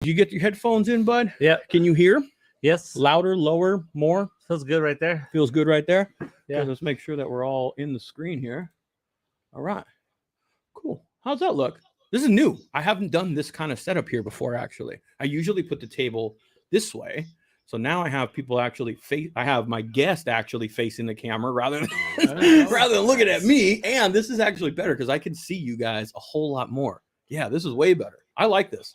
you get your headphones in, bud? Yeah. Can you hear? Yes. Louder, lower, more? Feels good right there. Feels good right there? Yeah. Okay, let's make sure that we're all in the screen here. All right. Cool. How's that look? This is new. I haven't done this kind of setup here before, actually. I usually put the table this way. So now I have people actually I have my guest actually facing the camera rather than looking at me. And this is actually better because I can see you guys a whole lot more. Yeah, this is way better. I like this.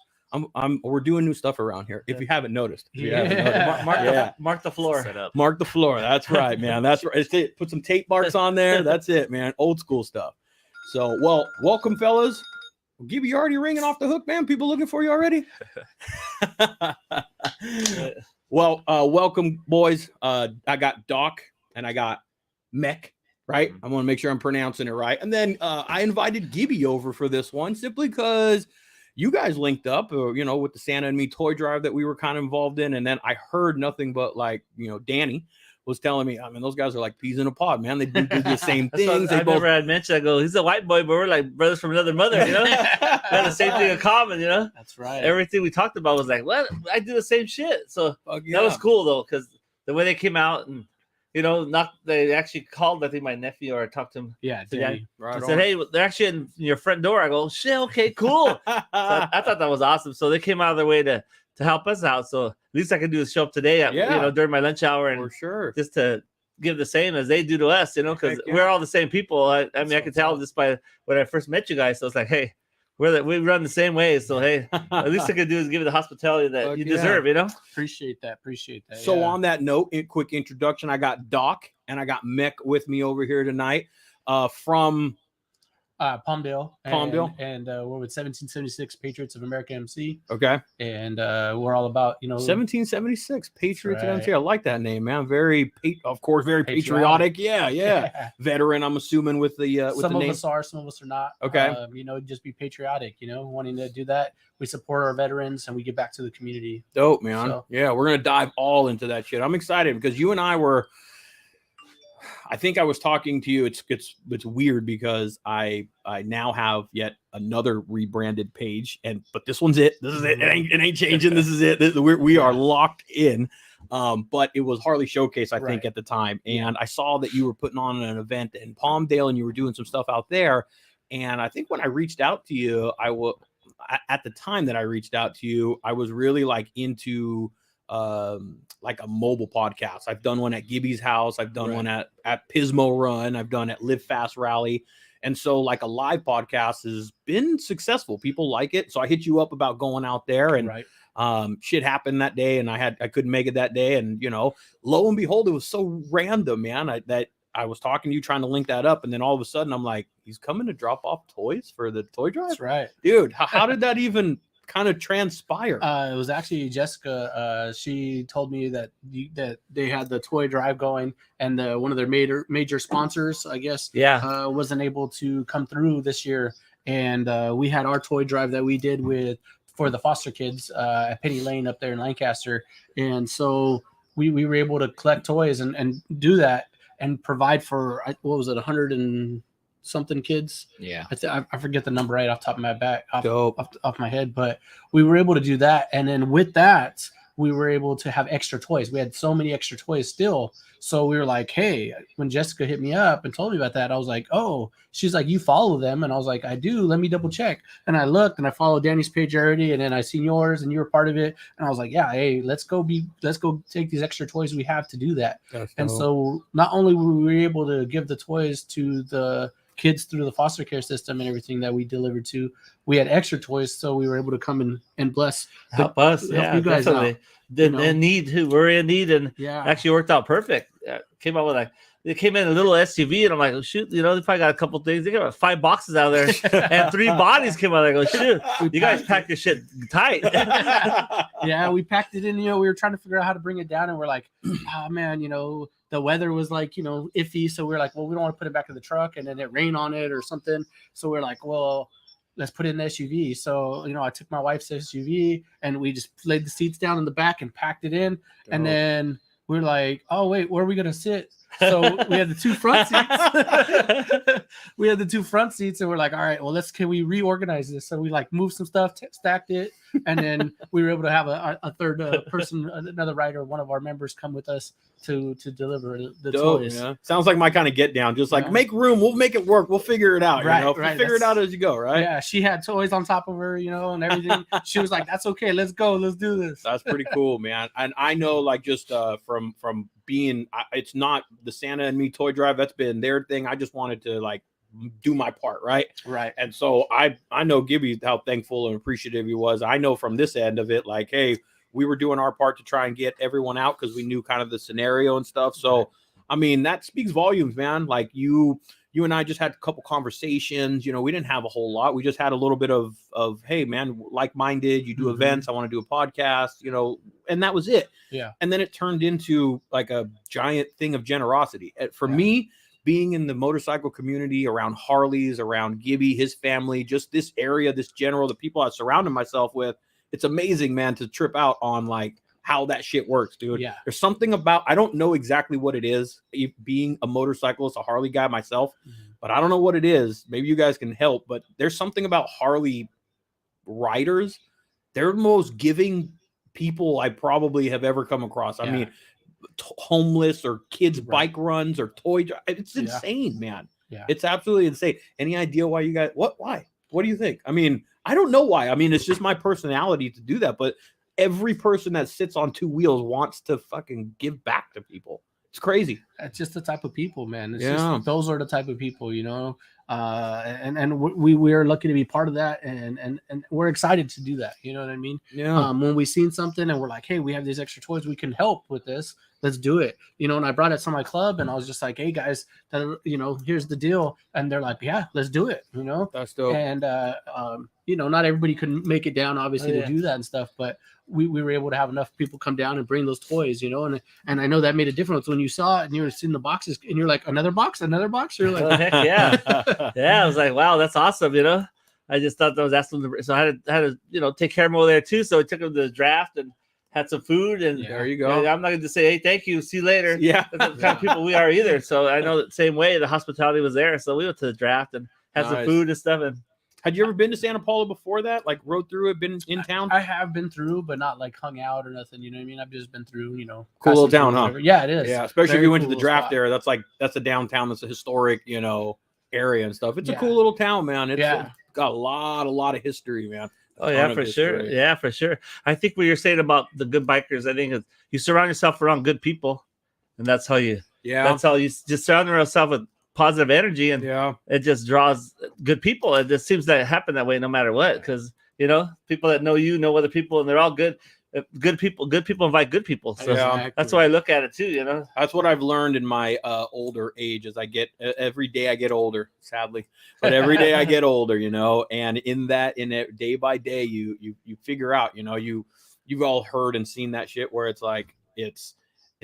We're doing new stuff around here. If you haven't noticed, Mark the floor. Mark the floor. That's right, man. That's right. Put some tape marks on there. That's it, man. Old school stuff. So, well, welcome, fellas. Gibby, you already ringing off the hook, man. People looking for you already. Well, welcome, boys. I got Doc and I got Mech. Right. I want to make sure I'm pronouncing it right. And then I invited Gibby over for this one simply because you guys linked up, with the Santa and Me toy drive that we were kind of involved in. And then I heard nothing but Danny was telling me, I mean, those guys are like peas in a pod, man. They do the same things. I remember I mentioned, I go, he's a white boy, but we're like brothers from another mother, We had the same thing in common, That's right. Everything we talked about was like, what? I do the same shit. So that was cool, though, because the way they came out and, they actually called, I think, my nephew, or I talked to him. Yeah, Danny. Right, said, hey, they're actually in your front door. I go, shit, okay, cool. So I thought that was awesome. So they came out of their way to help us out. So at least I can do is show up today, during my lunch hour, and for sure, just to give the same as they do to us, because we're all the same people. I mean, I could tell just by when I first met you guys. So it's like, hey, we run the same way. So hey, at least I could do is give you the hospitality that you deserve. Appreciate that. So on that note, a quick introduction. I got Doc and I got Mech with me over here tonight from Palmdale, and we're with 1776 Patriots of America MC. Okay, and we're all about 1776 Patriots of MC. I like that name, man. Very patriotic. Yeah. Veteran. I'm assuming with the with some the of name. us are, some of us are not. Okay, just be patriotic. Wanting to do that. We support our veterans and we give back to the community. Dope, man. So, yeah, we're gonna dive all into that shit. I'm excited because you and I were. I think I was talking to you. It's weird because I now have yet another rebranded page, but this one's it. This is it. It ain't changing. This is it. We are locked in. But it was Harley Showcase, I think, at the time, and I saw that you were putting on an event in Palmdale and you were doing some stuff out there. And I think when I reached out to you, at the time that I reached out to you, I was really into like a mobile podcast. I've done one at Gibby's house. I've done one at Pismo Run. I've done at Live Fast Rally. And so like a live podcast has been successful. People like it. So I hit you up about going out there and shit happened that day and I couldn't make it that day. And, lo and behold, it was so random, man, that I was talking to you trying to link that up. And then all of a sudden I'm like, he's coming to drop off toys for the toy drive. That's right. Dude, how did that even kind of transpire? It was actually Jessica. She told me that they had the toy drive going, and one of their major sponsors, I guess, wasn't able to come through this year. And we had our toy drive that we did for the foster kids at Penny Lane up there in Lancaster, and so we were able to collect toys and do that and provide for 100 and something kids. Yeah, I forget the number right off the top of my back, off my head, but we were able to do that, and then with that, we were able to have extra toys. We had so many extra toys still, so we were like, hey, when Jessica hit me up and told me about that, I was like, oh, she's like, you follow them, and I was like, I do. Let me double check, and I looked and I followed Danny's page already, and then I seen yours, and you were part of it, and I was like, yeah, hey, let's go take these extra toys we have to do that. And so not only were we able to give the toys to the kids through the foster care system and everything that we delivered to, we had extra toys, so we were able to come and help you guys out. In need, who were in need, and actually worked out perfect. Came out with they came in a little SUV, and I'm like, oh, shoot, they probably got a couple things. They got about 5 boxes out there, and 3 bodies came out. I go, shoot, you guys packed your shit tight. Yeah, we packed it in. We were trying to figure out how to bring it down, and we're like, oh man, the weather was iffy, so we're like, well, we don't want to put it back in the truck, and then it rained on it or something. So we're like, well, let's put it in the SUV. So, I took my wife's SUV and we just laid the seats down in the back and packed it in. And then we're like, oh, wait, where are we going to sit? So we had the two front seats. We had the two front seats, and we're like, all right, well, can we reorganize this? So we like moved some stuff, stacked it, and then we were able to have a third person, another rider, one of our members, come with us to deliver the toys. Yeah. Sounds like my kind of get down. Just like make room, we'll make it work, we'll figure it out. Right, you know, right. Figure it out as you go, right? Yeah, she had toys on top of her, and everything. She was like, "That's okay, let's go, let's do this." That's pretty cool, man. And I know, like, just from being, it's not the Santa and Me toy drive. That's been their thing. I just wanted to like do my part, right? Right. And so I know Gibby how thankful and appreciative he was. I know from this end of it, like, hey, we were doing our part to try and get everyone out because we knew kind of the scenario and stuff. So, I mean, that speaks volumes, man. Like you and I just had a couple conversations. We didn't have a whole lot. We just had a little bit of hey, man, like-minded. You do events. I want to do a podcast. And that was it. Yeah. And then it turned into like a giant thing of generosity. For me, being in the motorcycle community, around Harleys, around Gibby, his family, just this area, this general, the people I surrounded myself with. It's amazing, man, to trip out on like how that shit works, dude. Yeah. There's something about, I don't know exactly what it is, being a motorcyclist, a Harley guy myself, but I don't know what it is. Maybe you guys can help, but there's something about Harley riders. They're the most giving people I probably have ever come across. I mean, homeless or kids bike runs or toy. It's insane, man. Yeah. It's absolutely insane. Any idea why you guys, why? What do you think? I mean, I don't know why. I mean, it's just my personality to do that, but every person that sits on two wheels wants to fucking give back to people. It's crazy. It's just the type of people, man. It's just, those are the type of people, and we are lucky to be part of that, and we're excited to do that. You know what I mean? Yeah. When we seen something and we're like, hey, we have these extra toys, we can help with this. Let's do it. And I brought it to my club, and I was just like, hey guys, here's the deal, and they're like, yeah, let's do it. That's dope. And not everybody could make it down, obviously, to do that and stuff, but we were able to have enough people come down and bring those toys, and I know that made a difference when you saw it and you were seeing the boxes and you're like, another box. You're like, oh, heck yeah. Yeah. I was like, wow, that's awesome. I just thought that was awesome. So I had to, take care of them over there too. So I took them to the draft and had some food, and there you go. I'm not going to say, hey, thank you, see you later. Yeah. That's the kind of people we are either. So I know that same way the hospitality was there. So we went to the draft and had some food and stuff. And had you ever been to Santa Paula before that? Like rode through it, been in town? I have been through, but not like hung out or nothing. You know what I mean? I've just been through, cool little town, huh? Yeah, it is. Yeah, especially if you went to the draft there. That's a downtown. That's a historic, area and stuff. It's a cool little town, man. It's got a lot of history, man. Oh yeah, for sure. Yeah, for sure. I think what you're saying about the good bikers, I think is you surround yourself around good people, and that's how you just surround yourself with positive energy, and it just draws good people. It just seems to happen that way no matter what, because people that know other people, and they're all good. Good people invite good people. So that's why I look at it too. That's what I've learned in my older age. As I get every day I get older, sadly, but every day I get older. And in it day by day, you figure out. You've all heard and seen that shit where it's like it's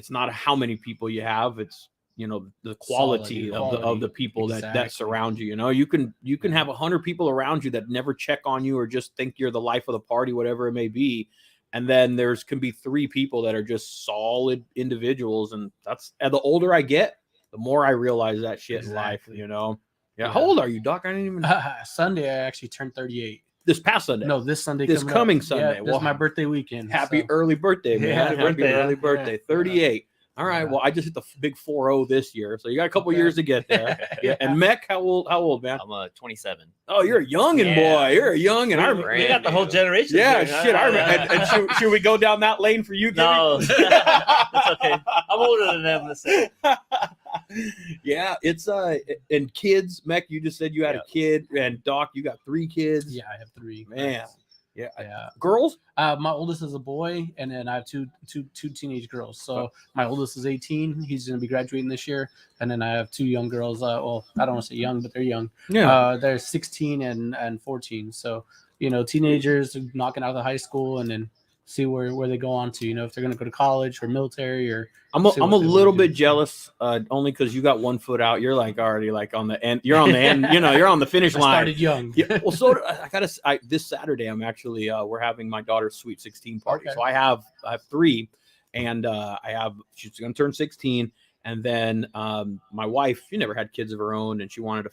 not how many people you have. It's the quality of the people that surround you. You can have 100 people around you that never check on you or just think you're the life of the party, whatever it may be. And then can be 3 people that are just solid individuals. And the older I get, the more I realize that shit in life, Yeah. How old are you, Doc? I didn't even Sunday, I actually turned 38. This past Sunday. No, this Sunday. This coming Sunday. Yeah, this is my birthday weekend. Happy early birthday, man. Happy early birthday. 38. All right. Yeah. Well, I just hit the big 4-0 this year, so you got a couple years to get there. Yeah. And Mech, how old, man? I'm 27. Oh, you're a youngin' boy. You're a youngin'. We got the whole generation. Yeah, shit. I remember. And should we go down that lane for you? No, it's okay. I'm older than them. Listen. Yeah, it's and kids. Mech, you just said you had a kid, and Doc, you got 3 kids. Yeah, I have 3. Man. Yeah. Girls? My oldest is a boy, and then I have two teenage girls. So my oldest is 18. He's going to be graduating this year. And then I have 2 young girls. Well, I don't want to say young, but they're young. Yeah. They're 16 and 14. So, teenagers knocking out of the high school, and then see where they go on to, if they're going to go to college or military or. I'm a little bit jealous, only because you got 1 foot out. You're like already like on the end. You're on the end. You're on the finish line. I started young. Yeah. Well, so this Saturday I'm actually we're having my daughter's sweet 16 party. Okay. So I have 3, and she's going to turn 16, And then my wife, she never had kids of her own, and she wanted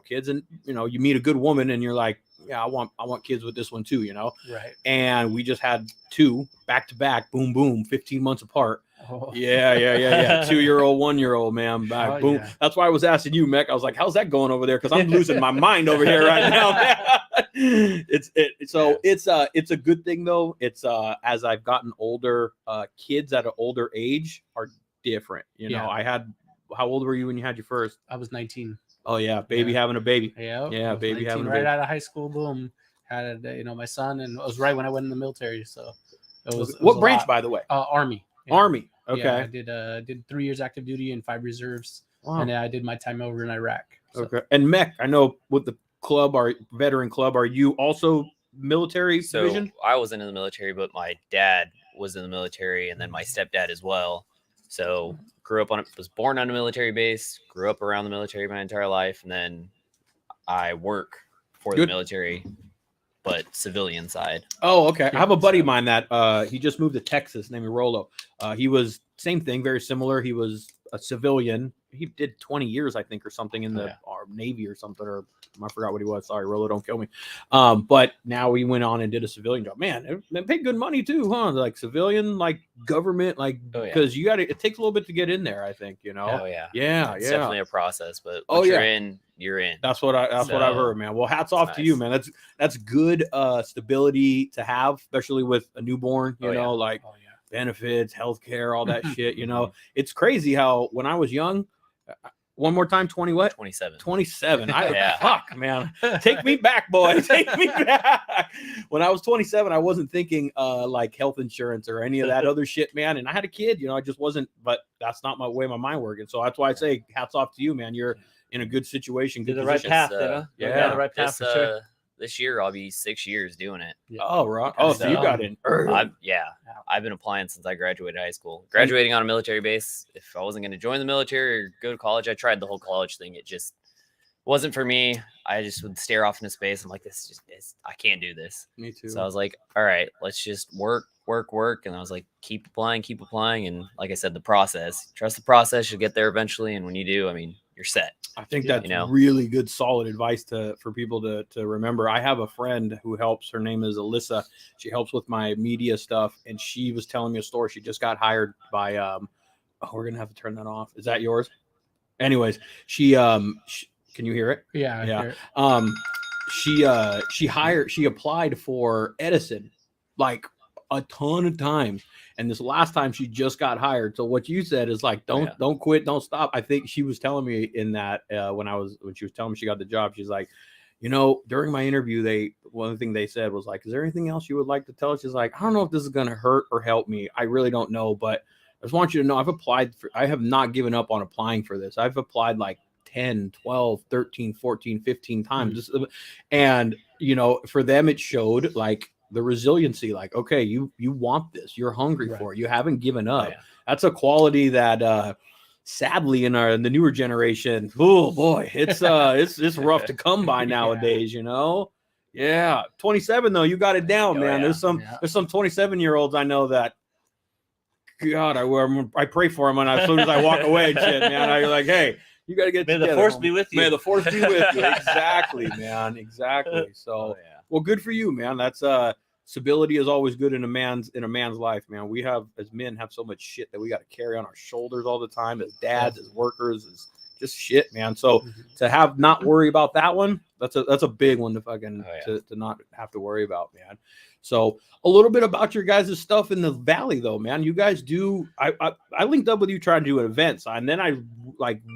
kids. And you meet a good woman, and you're like, yeah, I want kids with this one too, Right. And we just had 2 back to back, boom, boom, 15 months apart. Oh. Yeah. 2-year-old, 1-year-old, man. Back, boom. Yeah. That's why I was asking you, Mech. I was like, how's that going over there? Because I'm losing my mind over here right now, man. It's a good thing though. It's as I've gotten older, kids at an older age are different. How old were you when you had your first? I was 19. Oh yeah, baby having a baby. Yeah, baby having a baby. Right out of high school, boom. Had my son, and it was right when I went in the military. So it was what branch, by the way? Army. Yeah. Army. Okay. Yeah, I did 3 years active duty and 5 reserves, and then I did my time over in Iraq. So. Okay. And Mech, I know with the club, our veteran club, are you also military division? I wasn't in the military, but my dad was in the military, and then my stepdad as well. So was born on a military base, grew up around the military my entire life, and then I work for the military, but civilian side. Oh, okay. I have a buddy of mine that he just moved to Texas named Rollo. He was same thing, very similar. He was a civilian. He did 20 years, I think, or something in the Navy or something, or I forgot what he was. Sorry, Rollo, don't kill me. But now he went on and did a civilian job. Man, they paid good money too, huh? Like civilian, like government, like because it takes a little bit to get in there, I think, Oh yeah. It's definitely a process, but once you're in, you're in. That's what I've heard, man. Well, hats off to you, man. That's good stability to have, especially with a newborn, benefits, healthcare, all that shit. It's crazy how when I was young, one more time, 20 what? 27. 27. Fuck, man. Take me back, boy. Take me back. When I was 27, I wasn't thinking like health insurance or any of that other shit, man. And I had a kid, I just wasn't, but that's not my way my mind working. So that's why I say hats off to you, man. You're in a good situation. Good the right path, Yeah, the right path for sure. This year I'll be 6 years doing it. Yeah. Oh, right. Oh, so you got in early. I've been applying since I graduated high school. Graduating on a military base. If I wasn't going to join the military or go to college, I tried the whole college thing. It just wasn't for me. I just would stare off into space. I'm like, I can't do this. Me too. So I was like, all right, let's just work. And I was like, keep applying. And like I said, the process, trust the process, you'll get there eventually. And when you do, I mean, you're set. I think that's really good, solid advice for people to remember. I have a friend who helps. Her name is Alyssa. She helps with my media stuff. And she was telling me a story. She just got hired by, we're going to have to turn that off. Is that yours? Anyways, she can you hear it? Yeah. Yeah. She applied for Edison like a ton of times. And this last time she just got hired. So what you said is like, don't quit, don't stop. I think she was telling me in that when she was telling me she got the job, she's like, during my interview, one thing they said was like, is there anything else you would like to tell us? She's like, I don't know if this is going to hurt or help me. I really don't know, but I just want you to know I have not given up on applying for this. I've applied like 10, 12, 13, 14, 15 times. Mm-hmm. And, for them, it showed like, the resiliency, like, okay, you want this, you're hungry for it, you haven't given up. That's a quality that sadly in the newer generation, oh boy, it's rough to come by nowadays. 27 though, you got it down, man. There's some 27-year-olds I know that God, I pray for them, and as soon as I walk away and shit, man, you're like, hey, you got to get together. May the force be with you. May the force be with you. Exactly, man. Exactly. So well, good for you, man. That's stability is always good in a man's life, man. We have, as men, have so much shit that we got to carry on our shoulders all the time as dads, as workers, as just shit, man. So to have not worry about that one, that's a big one to fucking to not have to worry about, man. So a little bit about your guys' stuff in the Valley, though, man. You guys do. I linked up with you trying to do an event, and then I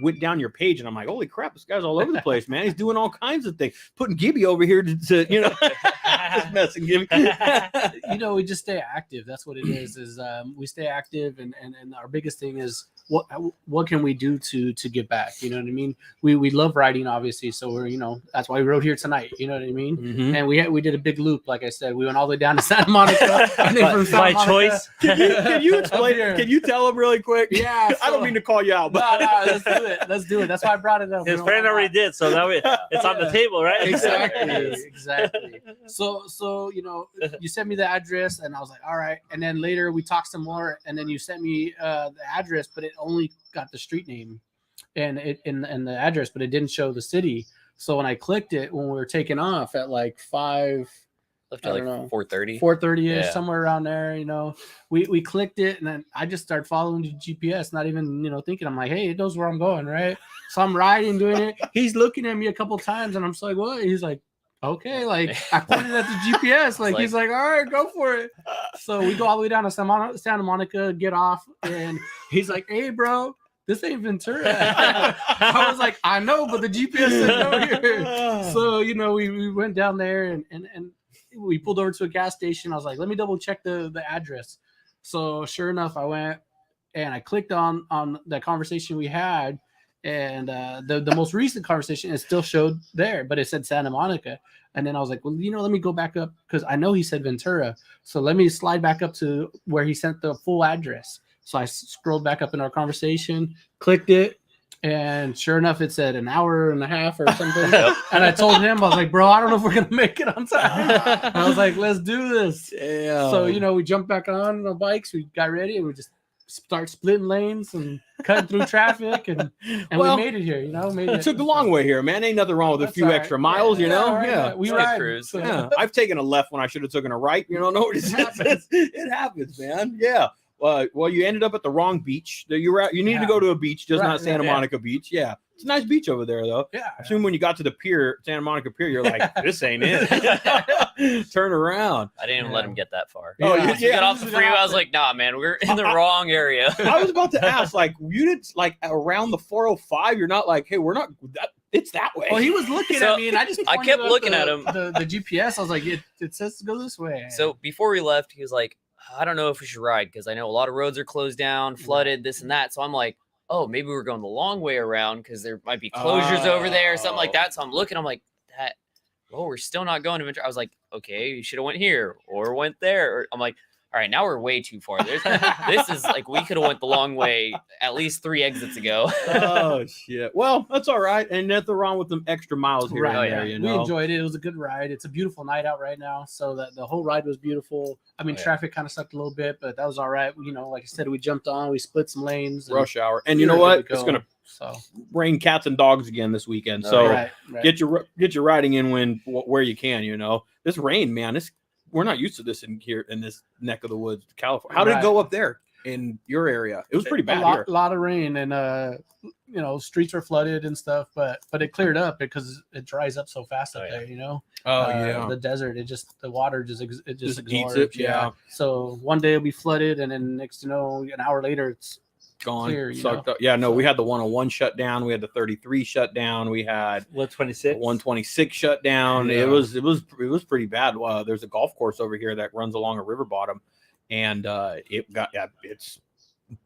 went down your page, and I'm like, holy crap, this guy's all over the place, man. He's doing all kinds of things. Putting Gibby over here to just messing Gibby. We just stay active. That's what it is. We stay active, and our biggest thing is what can we do to give back? You know what I mean? We love riding, obviously, so we're that's why we rode here tonight. You know what I mean? Mm-hmm. And we did a big loop, like I said. We went all the way down to Santa Monica. My choice. Can you explain? Can you tell them really quick? Yeah. I don't mean to call you out, but let's do it. Let's do it. That's why I brought it up. His friend already did, so now it's on the table, right? Exactly. So you sent me the address, and I was like, all right. And then later we talked some more, and then you sent me the address, but it only got the street name and the address, but it didn't show the city. So when I clicked it, when we were taking off at like 5. Left at like 4:30. 4:30ish, somewhere around there. We clicked it, and then I just started following the GPS, not even thinking. I'm like, hey, it knows where I'm going, right? So I'm riding, doing it. He's looking at me a couple times, and I'm just like, what? He's like, okay, like I pointed at the GPS, like he's like, all right, go for it. So we go all the way down to Santa Monica, get off, and he's like, hey, bro, this ain't Ventura. I was like, I know, but the GPS said no here. So we went down there and we pulled over to a gas station. I was like, let me double check the address. So sure enough, I went and I clicked on the conversation we had, and the most recent conversation, it still showed there, but it said Santa Monica. And then I was like, well, let me go back up, because I know he said Ventura. So let me slide back up to where he sent the full address. So I scrolled back up in our conversation, clicked it, and sure enough, it said an hour and a half or something. And I told him, I was like, bro, I don't know if we're going to make it on time. And I was like, let's do this. Damn. So, we jumped back on the bikes. We got ready, and we just start splitting lanes and cutting through traffic. And we made it here, It took the long way here, man. Ain't nothing wrong with a few extra miles, Yeah. We ride. Cruise. So. Yeah. I've taken a left when I should have taken a right. It happens, man. Yeah. Well, you ended up at the wrong beach. You needed to go to a beach, just not Santa Monica Beach. Yeah. It's a nice beach over there, though. Yeah. I assume when you got to the pier, Santa Monica Pier, you're like, this ain't it. Turn around. I didn't even let him get that far. Oh, you got off the freeway. I was like, nah, man, we're in the wrong area. I was about to ask, like, you did like around the 405. You're not like, hey, we're not that. It's that way. Well, he was looking at me, and I kept looking at him. The GPS. I was like, it says to go this way. So before we left, he was like, I don't know if we should ride, because I know a lot of roads are closed down, flooded, this and that. So I'm like, oh, maybe we're going the long way around, because there might be closures over there or something like that. So I'm looking, I'm like, we're still not going to Ventura. I was like, okay, you should have went here or went there. Or I'm like, all right, now we're way too far. This is like, we could have went the long way at least 3 exits ago. Oh shit. Well, that's all right. And nothing wrong with them extra miles here and there, We enjoyed it. It was a good ride. It's a beautiful night out right now. So that the whole ride was beautiful. I mean, traffic kind of sucked a little bit, but that was all right. Like I said, we jumped on, we split some lanes. Rush hour. And you know what? It's going to rain cats and dogs again this weekend. So get your riding in where you can, This rain, man, we're not used to this in this neck of the woods, California. How did it go up there in your area? It was pretty bad here. A lot of rain, and streets were flooded and stuff, but it cleared up because it dries up so fast up there, the desert, the water just eats it. Yeah. So one day it'll be flooded, and then next an hour later it's gone, clear, sucked up. Yeah, no, we had the 101 shut down, we had the 33 shut down, we had 126 shut down. It was pretty bad. There's a golf course over here that runs along a river bottom, and it's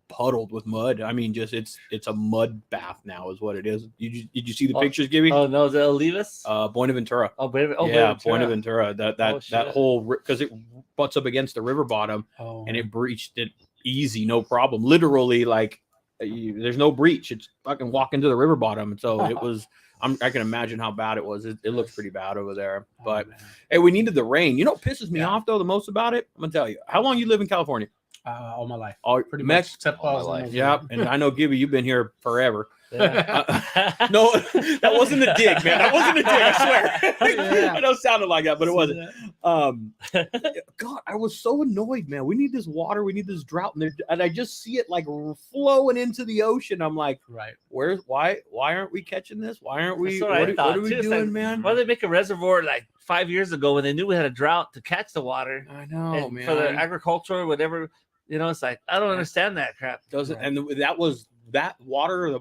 puddled with mud. I mean, it's a mud bath now is what it is. Did you see the pictures, Gibby? Oh no, is it Olivas? Buenaventura. Buenaventura. That whole, because it butts up against the river bottom, and it breached it easy, no problem. Literally, like there's no breach. It's fucking walk into the river bottom. And so it was. I can imagine how bad it was. It looks pretty bad over there. But hey, we needed the rain. You know what pisses me off though the most about it? I'm gonna tell you. How long you live in California? All my life. Pretty much except all my life. Yeah, and I know Gibby, you've been here forever. Yeah. No, that wasn't a dig, man. That wasn't a dig. I swear. I know it sounded like that, but it wasn't. God, I was so annoyed, man. We need this water. We need this drought, and I just see it like flowing into the ocean. I'm like, right? Why aren't we catching this? Why aren't we? What are we doing, man? Why did they make a reservoir like 5 years ago when they knew we had a drought to catch the water? I know, man. For the agriculture or whatever. It's like, I don't understand that crap. And that was that water.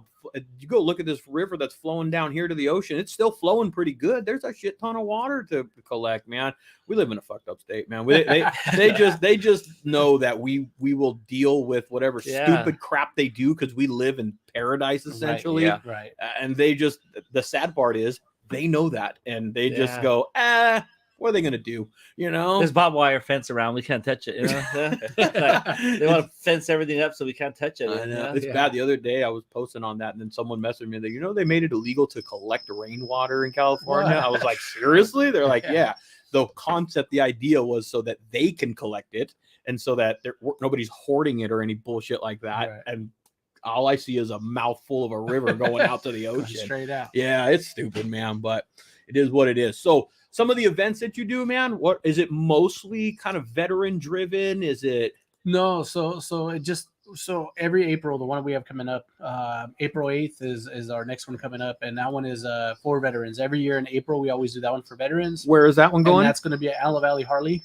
You go look at this river that's flowing down here to the ocean. It's still flowing pretty good. There's a shit ton of water to collect, man. We live in a fucked up state, man. They just know that we will deal with whatever stupid crap they do because we live in paradise essentially. Right. And the sad part is they know that, and they just go, what are they gonna do? You know, There's barbed wire fence around. We can't touch it. You know, they want to fence everything up so we can't touch it. I know. It's bad. The other day I was posting on that, and then someone messaged me that they made it illegal to collect rainwater in California. I was like, seriously? They're like, yeah. The concept, the idea was so that they can collect it, and so that nobody's hoarding it or any bullshit like that. Right. And all I see is a mouthful of a river going out to the ocean. Straight out. Yeah, it's stupid, man, but it is what it is. So some of the events that you do, man, what is it mostly kind of veteran driven? Is it? No, so every April, the one we have coming up, April 8th is our next one coming up, and that one is for veterans. Every year in April, we always do that one for veterans. Where is that one going? And that's going to be at Antelope Valley Harley.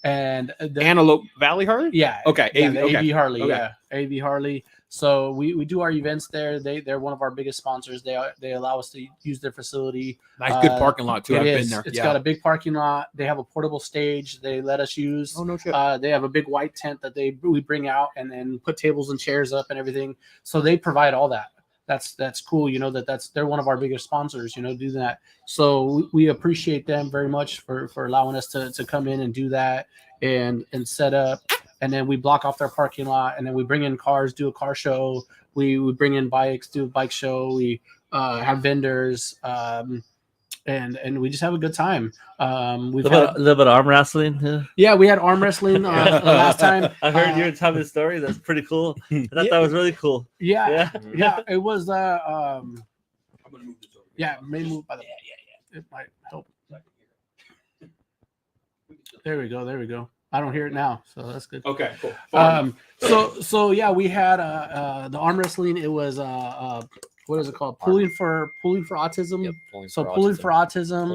And Antelope Valley Harley? Yeah. Okay. Yeah, okay. AV Harley. Okay. Yeah. AV Harley. So we do our events there. They're one of our biggest sponsors. They allow us to use their facility. Nice, good parking lot too. I've been there. It's got a big parking lot. They have a portable stage. They let us use. Oh no shit. They have a big white tent that we bring out and then put tables and chairs up and everything. So they provide all that. That's cool. They're one of our biggest sponsors. Do that. So we appreciate them very much for allowing us to come in and do that and set up. And then we block off their parking lot, and then we bring in cars, do a car show. We bring in bikes, do a bike show. We have vendors, and we just have a good time. We've had a little bit of arm wrestling. Yeah, we had arm wrestling last time. I heard you tell me the story. That's pretty cool. I thought that was really cool. Yeah. It was. I'm gonna move this over. Yeah, may move by the. Yeah. It might help. There we go. I don't hear it now, so that's good. Okay, cool. So yeah, we had the arm wrestling. It was what is it called? Pulling for autism. Yep, Pulling for autism.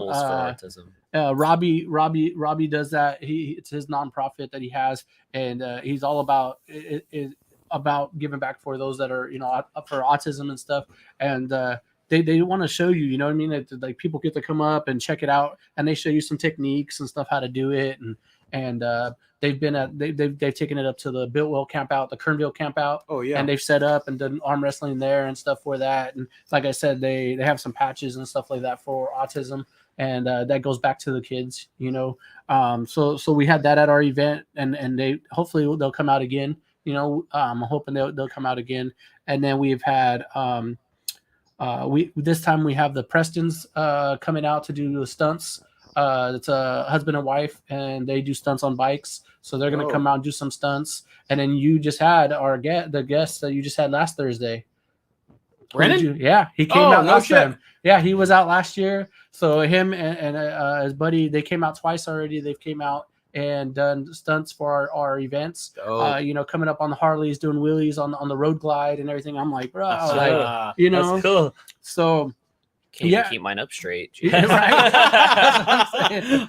Robbie does that. It's his nonprofit that he has, and he's all about about giving back for those that are for autism and stuff. And they want to show you, you know what I mean? Like people get to come up and check it out, and they show you some techniques and stuff how to do it, and they've taken it up to the Biltwell camp out, the Kernville camp out. Oh yeah. And they've set up and done arm wrestling there and stuff for that. And like I said, they have some patches and stuff like that for autism. And that goes back to the kids, So we had that at our event, and they hopefully they'll come out again. I'm hoping they'll come out again. And then we've had this time we have the Prestons coming out to do the stunts. It's a husband and wife, and they do stunts on bikes. So they're going to come out and do some stunts. And then you just had the guest that you just had last Thursday. Brennan? Yeah, he came out last time. Yeah, he was out last year. So him and his buddy, they came out twice already. They've came out and done stunts for our events. Coming up on the Harleys, doing wheelies on the road glide and everything. I'm like, bro, that's cool. So can't even keep mine up straight. Yeah, right.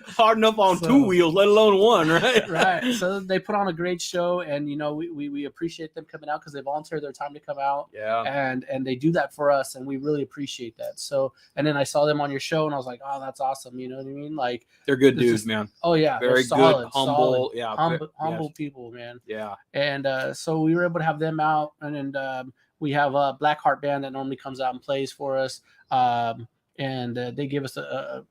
Hard enough on two wheels, let alone one, right? Right. So they put on a great show, and we appreciate them coming out because they volunteer their time to come out. Yeah. And they do that for us, and we really appreciate that. So, and then I saw them on your show, and I was like, oh, that's awesome. You know what I mean? Like they're good dudes, man. Oh yeah, very solid, good, humble, yeah, humble people, man. Yeah. And so we were able to have them out, and we have a Blackheart band that normally comes out and plays for us. And they give us a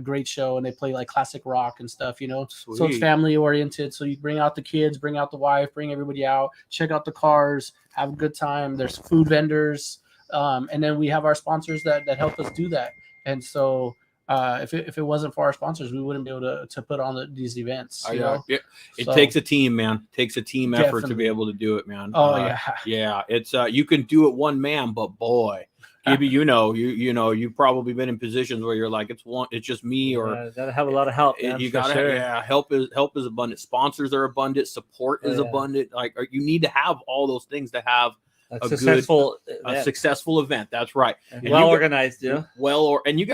great show, and they play like classic rock and stuff, Sweet. So it's family oriented. So you bring out the kids, bring out the wife, bring everybody out, check out the cars, have a good time. There's food vendors. And then we have our sponsors that help us do that. And so if it wasn't for our sponsors, we wouldn't be able to put on these events. It takes a team, man. It takes a team effort to be able to do it, man. Oh yeah. It's you can do it one man, but boy, Gibby, you've probably been in positions where you're like, it's just me, or gotta have a lot of help. You gotta help is abundant. Sponsors are abundant. Support is abundant. Like you need to have all those things to have a successful event. That's right. And well organized, and you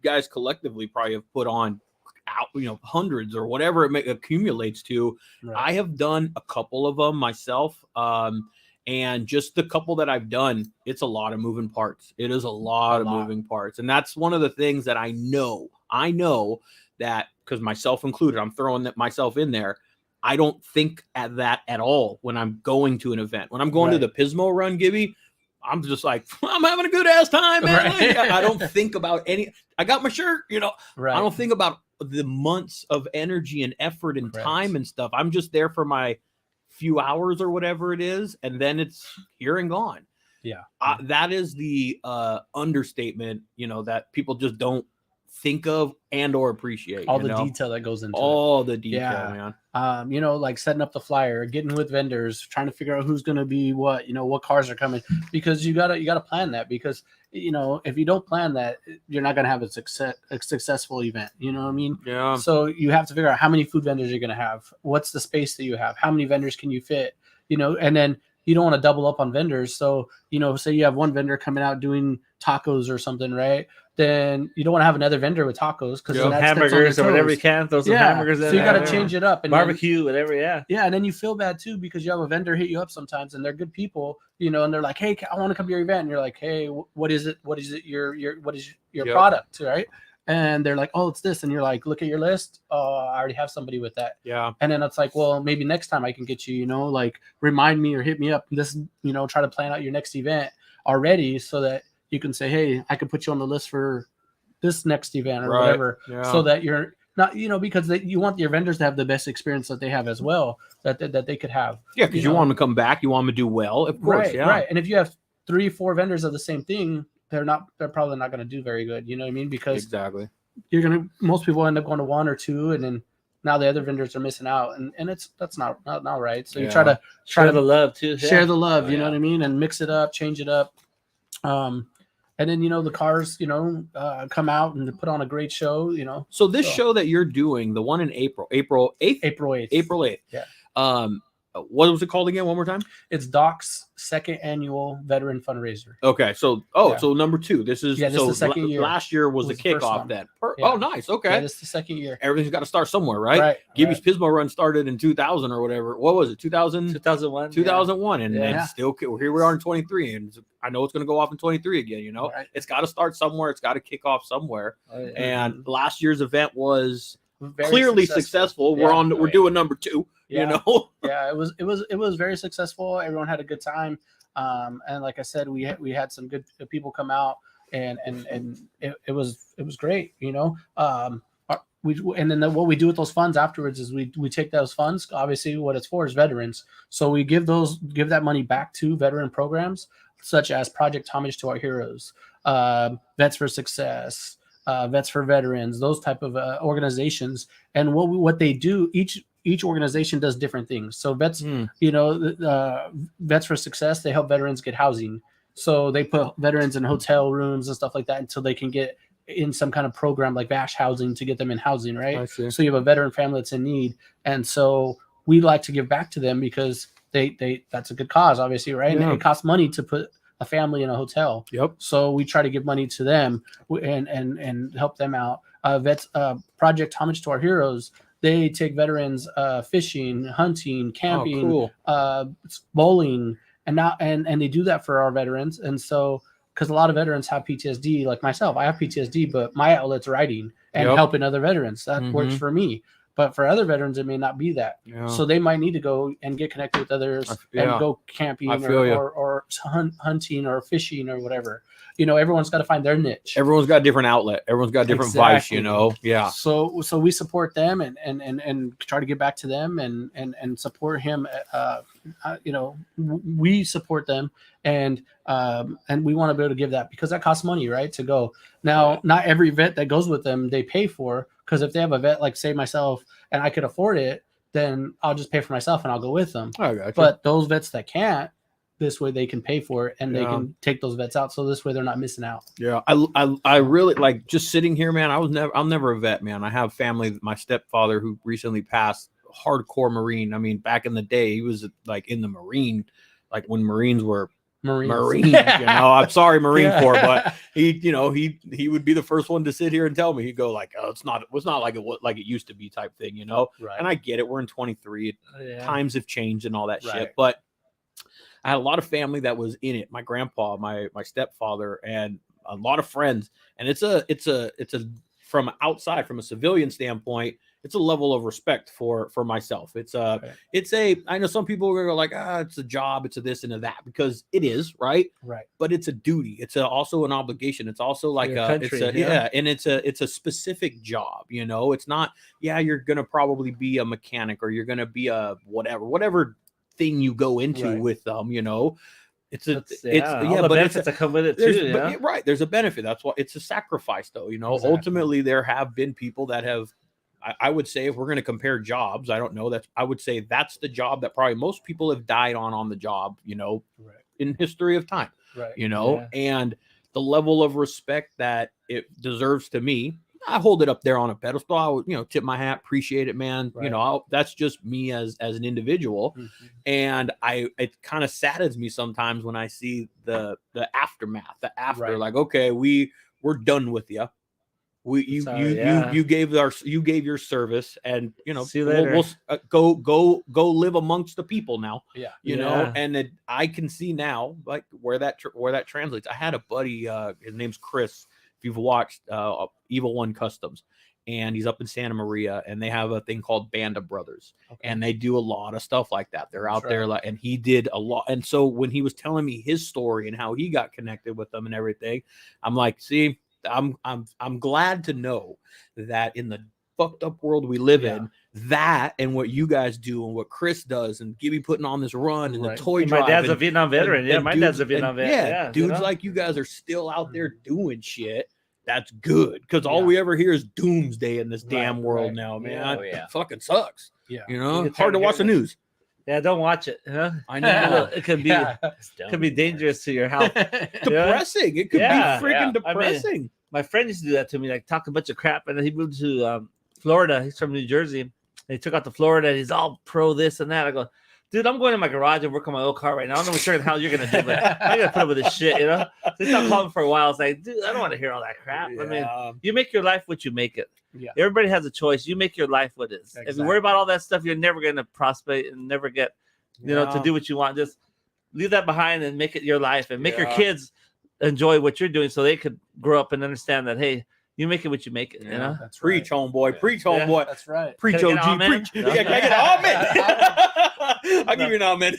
guys collectively probably have put on out, hundreds or whatever it accumulates to. Right. I have done a couple of them myself. And just the couple that I've done, it's a lot of moving parts. It is a lot of moving parts. And that's one of the things that I know that, because myself included, I'm throwing myself in there. I don't think at that at all when I'm going to an event. When I'm going to the Pismo run, Gibby, I'm just like, I'm having a good ass time, man. Right. I don't think about I got my shirt, Right. I don't think about the months of energy and effort and Correct. time and stuff. I'm just there for my few hours or whatever it is, and then it's here and gone. Yeah. That is the understatement, you know, that people just don't think of and or appreciate. All the detail that goes into all the detail, man. You know, like setting up the flyer, getting with vendors, trying to figure out who's going to be what, you know, what cars are coming, because you gotta plan that, because, you know, if you don't plan that, you're not going to have a successful event. You know what I mean? Yeah. So you have to figure out how many food vendors you're going to have. What's the space that you have? How many vendors can you fit? You know, and then you don't want to double up on vendors. So, you know, say you have one vendor coming out doing tacos or something, right? Then you don't want to have another vendor with tacos, because hamburgers or whatever you can. Throw some hamburgers in. So you got to change it up, and barbecue, whatever. Yeah. And then you feel bad too, because you have a vendor hit you up sometimes, and they're good people, you know, and they're like, "Hey, I want to come to your event," and you're like, "Hey, what is it? What is it? What is your product, right?" And they're like, "Oh, it's this," and you're like, "Look at your list. Oh, I already have somebody with that." Yeah. And then it's like, well, maybe next time I can get you, you know, like remind me or hit me up. This, you know, try to plan out your next event already, so that you can say, "Hey, I could put you on the list for this next event or whatever," so that you're not, you know, because you want your vendors to have the best experience that they have as well, that they could have. Yeah, because you want them to come back, you want them to do well, of course. Right. And if you have 3-4 vendors of the same thing, they're probably not going to do very good. You know what I mean? Because exactly, most people end up going to 1 or 2, and then now the other vendors are missing out, and that's not right. So you try to share the love too. Share the love, you know what I mean, and mix it up, change it up. And then, you know, the cars, you know, come out and put on a great show, you know. So this show that you're doing, the one in April 8th? April 8th. April 8th. Yeah. What was it called again? One more time? It's D.O.C's second annual veteran fundraiser. Okay. So, so number 2. This is the second year. Last year was the kickoff then. Oh, nice. Okay. Yeah, this is the second year. Everything's got to start somewhere, right? Gibby's Pismo run started in 2000 or whatever. What was it? 2001. 2001. And still, here we are in 23. And I know it's going to go off in 23 again, you know. It's got to start somewhere. It's got to kick off somewhere. And last year's event was clearly successful. We're doing number 2. You know. It was very successful. Everyone had a good time. And like I said, we had some good people come out, and it was great, you know. And then what we do with those funds afterwards is we take those funds. Obviously, what it's for is veterans. So we give that money back to veteran programs such as Project Homage to Our Heroes, Vets for Success, Vets for Veterans, those type of organizations. And what they do, each organization does different things. So vets, you know, Vets for Success, they help veterans get housing. So they put veterans in hotel rooms and stuff like that until they can get in some kind of program like VASH housing to get them in housing, right? So you have a veteran family that's in need. And so we like to give back to them because they that's a good cause, obviously, right? And it costs money to put a family in a hotel. So we try to give money to them and help them out. Project Homage to Our Heroes, they take veterans fishing, hunting, camping, bowling, and they do that for our veterans. And so, because a lot of veterans have PTSD, like myself, I have PTSD, but my outlet's writing and helping other veterans. That works for me. But for other veterans, it may not be that. So they might need to go and get connected with others and go camping or hunting or fishing or whatever. You know, everyone's got to find their niche. Everyone's got a different outlet. Everyone's got a different vice, you know. Yeah. So we support them and try to get back to them and support him. You know, we support them and we want to be able to give that because that costs money, right? To go. Now, not every vet that goes with them they pay for, because if they have a vet like say myself and I could afford it, then I'll just pay for myself and I'll go with them. But those vets that can't, this way they can pay for it and they can take those vets out. So this way they're not missing out. Yeah. I really like just sitting here, man. I'm never a vet, man. I have family. My stepfather who recently passed, hardcore Marine. I mean, back in the day, he was like in the Marine, like when Marines were Marines, you know. I'm sorry, Marine Corps, but he would be the first one to sit here and tell me. He'd go like, "Oh, it's not like it used to be," type thing, you know. And I get it. We're in 23. Times have changed and all that shit. But I had a lot of family that was in it. My grandpa, my stepfather, and a lot of friends. And it's a from outside, from a civilian standpoint, it's a level of respect for myself. It's I know some people are gonna go like, it's a job, it's a this and a that, because it is, right? Right. But it's a duty. It's also an obligation. It's also like country, and it's a specific job, you know. It's not, you're gonna probably be a mechanic, or you're gonna be a whatever thing you go into with them, you know. It's all the benefits that come with it too. Right. There's a benefit. That's why it's a sacrifice, though. You know, ultimately there have been people that have, I would say, if we're going to compare jobs, I don't know, I would say that's the job that probably most people have died on the job, you know, in history of time, you know, and the level of respect that it deserves to me, I hold it up there on a pedestal. I would, you know, tip my hat, appreciate it, man. You know, that's just me as an individual. And it kind of saddens me sometimes when I see the aftermath, like, okay, we're done with you. You gave your service, and you know, see you later. We'll go live amongst the people now. You know, and I can see now like where that translates. I had a buddy, his name's Chris. If you've watched Evil One Customs, and he's up in Santa Maria, and they have a thing called Band of Brothers, and they do a lot of stuff like that. They're out there, like, and he did a lot. And so when he was telling me his story and how he got connected with them and everything, I'm like, see, I'm glad to know that in the fucked up world we live in, that and what you guys do and what Chris does and Gibby putting on this run and the toy drive. My dad's a Vietnam veteran. My dad's a Vietnam veteran. Dudes like you guys are still out there doing shit. That's good, because all we ever hear is doomsday in this damn world now, man. It fucking sucks. You know, hard to watch the news. Yeah, don't watch it. Huh? I know. It could be dangerous to your health. Depressing. It could be freaking depressing. I mean, my friend used to do that to me, like talk a bunch of crap, and then he moved to Florida. He's from New Jersey. And he took out to Florida, and he's all pro this and that. I go, dude, I'm going in my garage and work on my old car right now. I don't know what how you're gonna do, but I gotta put up with this shit, you know. So he stopped calling for a while. It's like, dude, I don't want to hear all that crap. I mean, you make your life what you make it. Everybody has a choice. You make your life what it is. If you worry about all that stuff, you're never gonna prosper and never get, you know, to do what you want. Just leave that behind and make it your life, and make your kids enjoy what you're doing, so they could grow up and understand that, hey, you make it what you make it. You know, that's preach, homeboy. Preach, homeboy. That's right. Preach, OG. Preach. Can I get an amen? I'll give you an amen.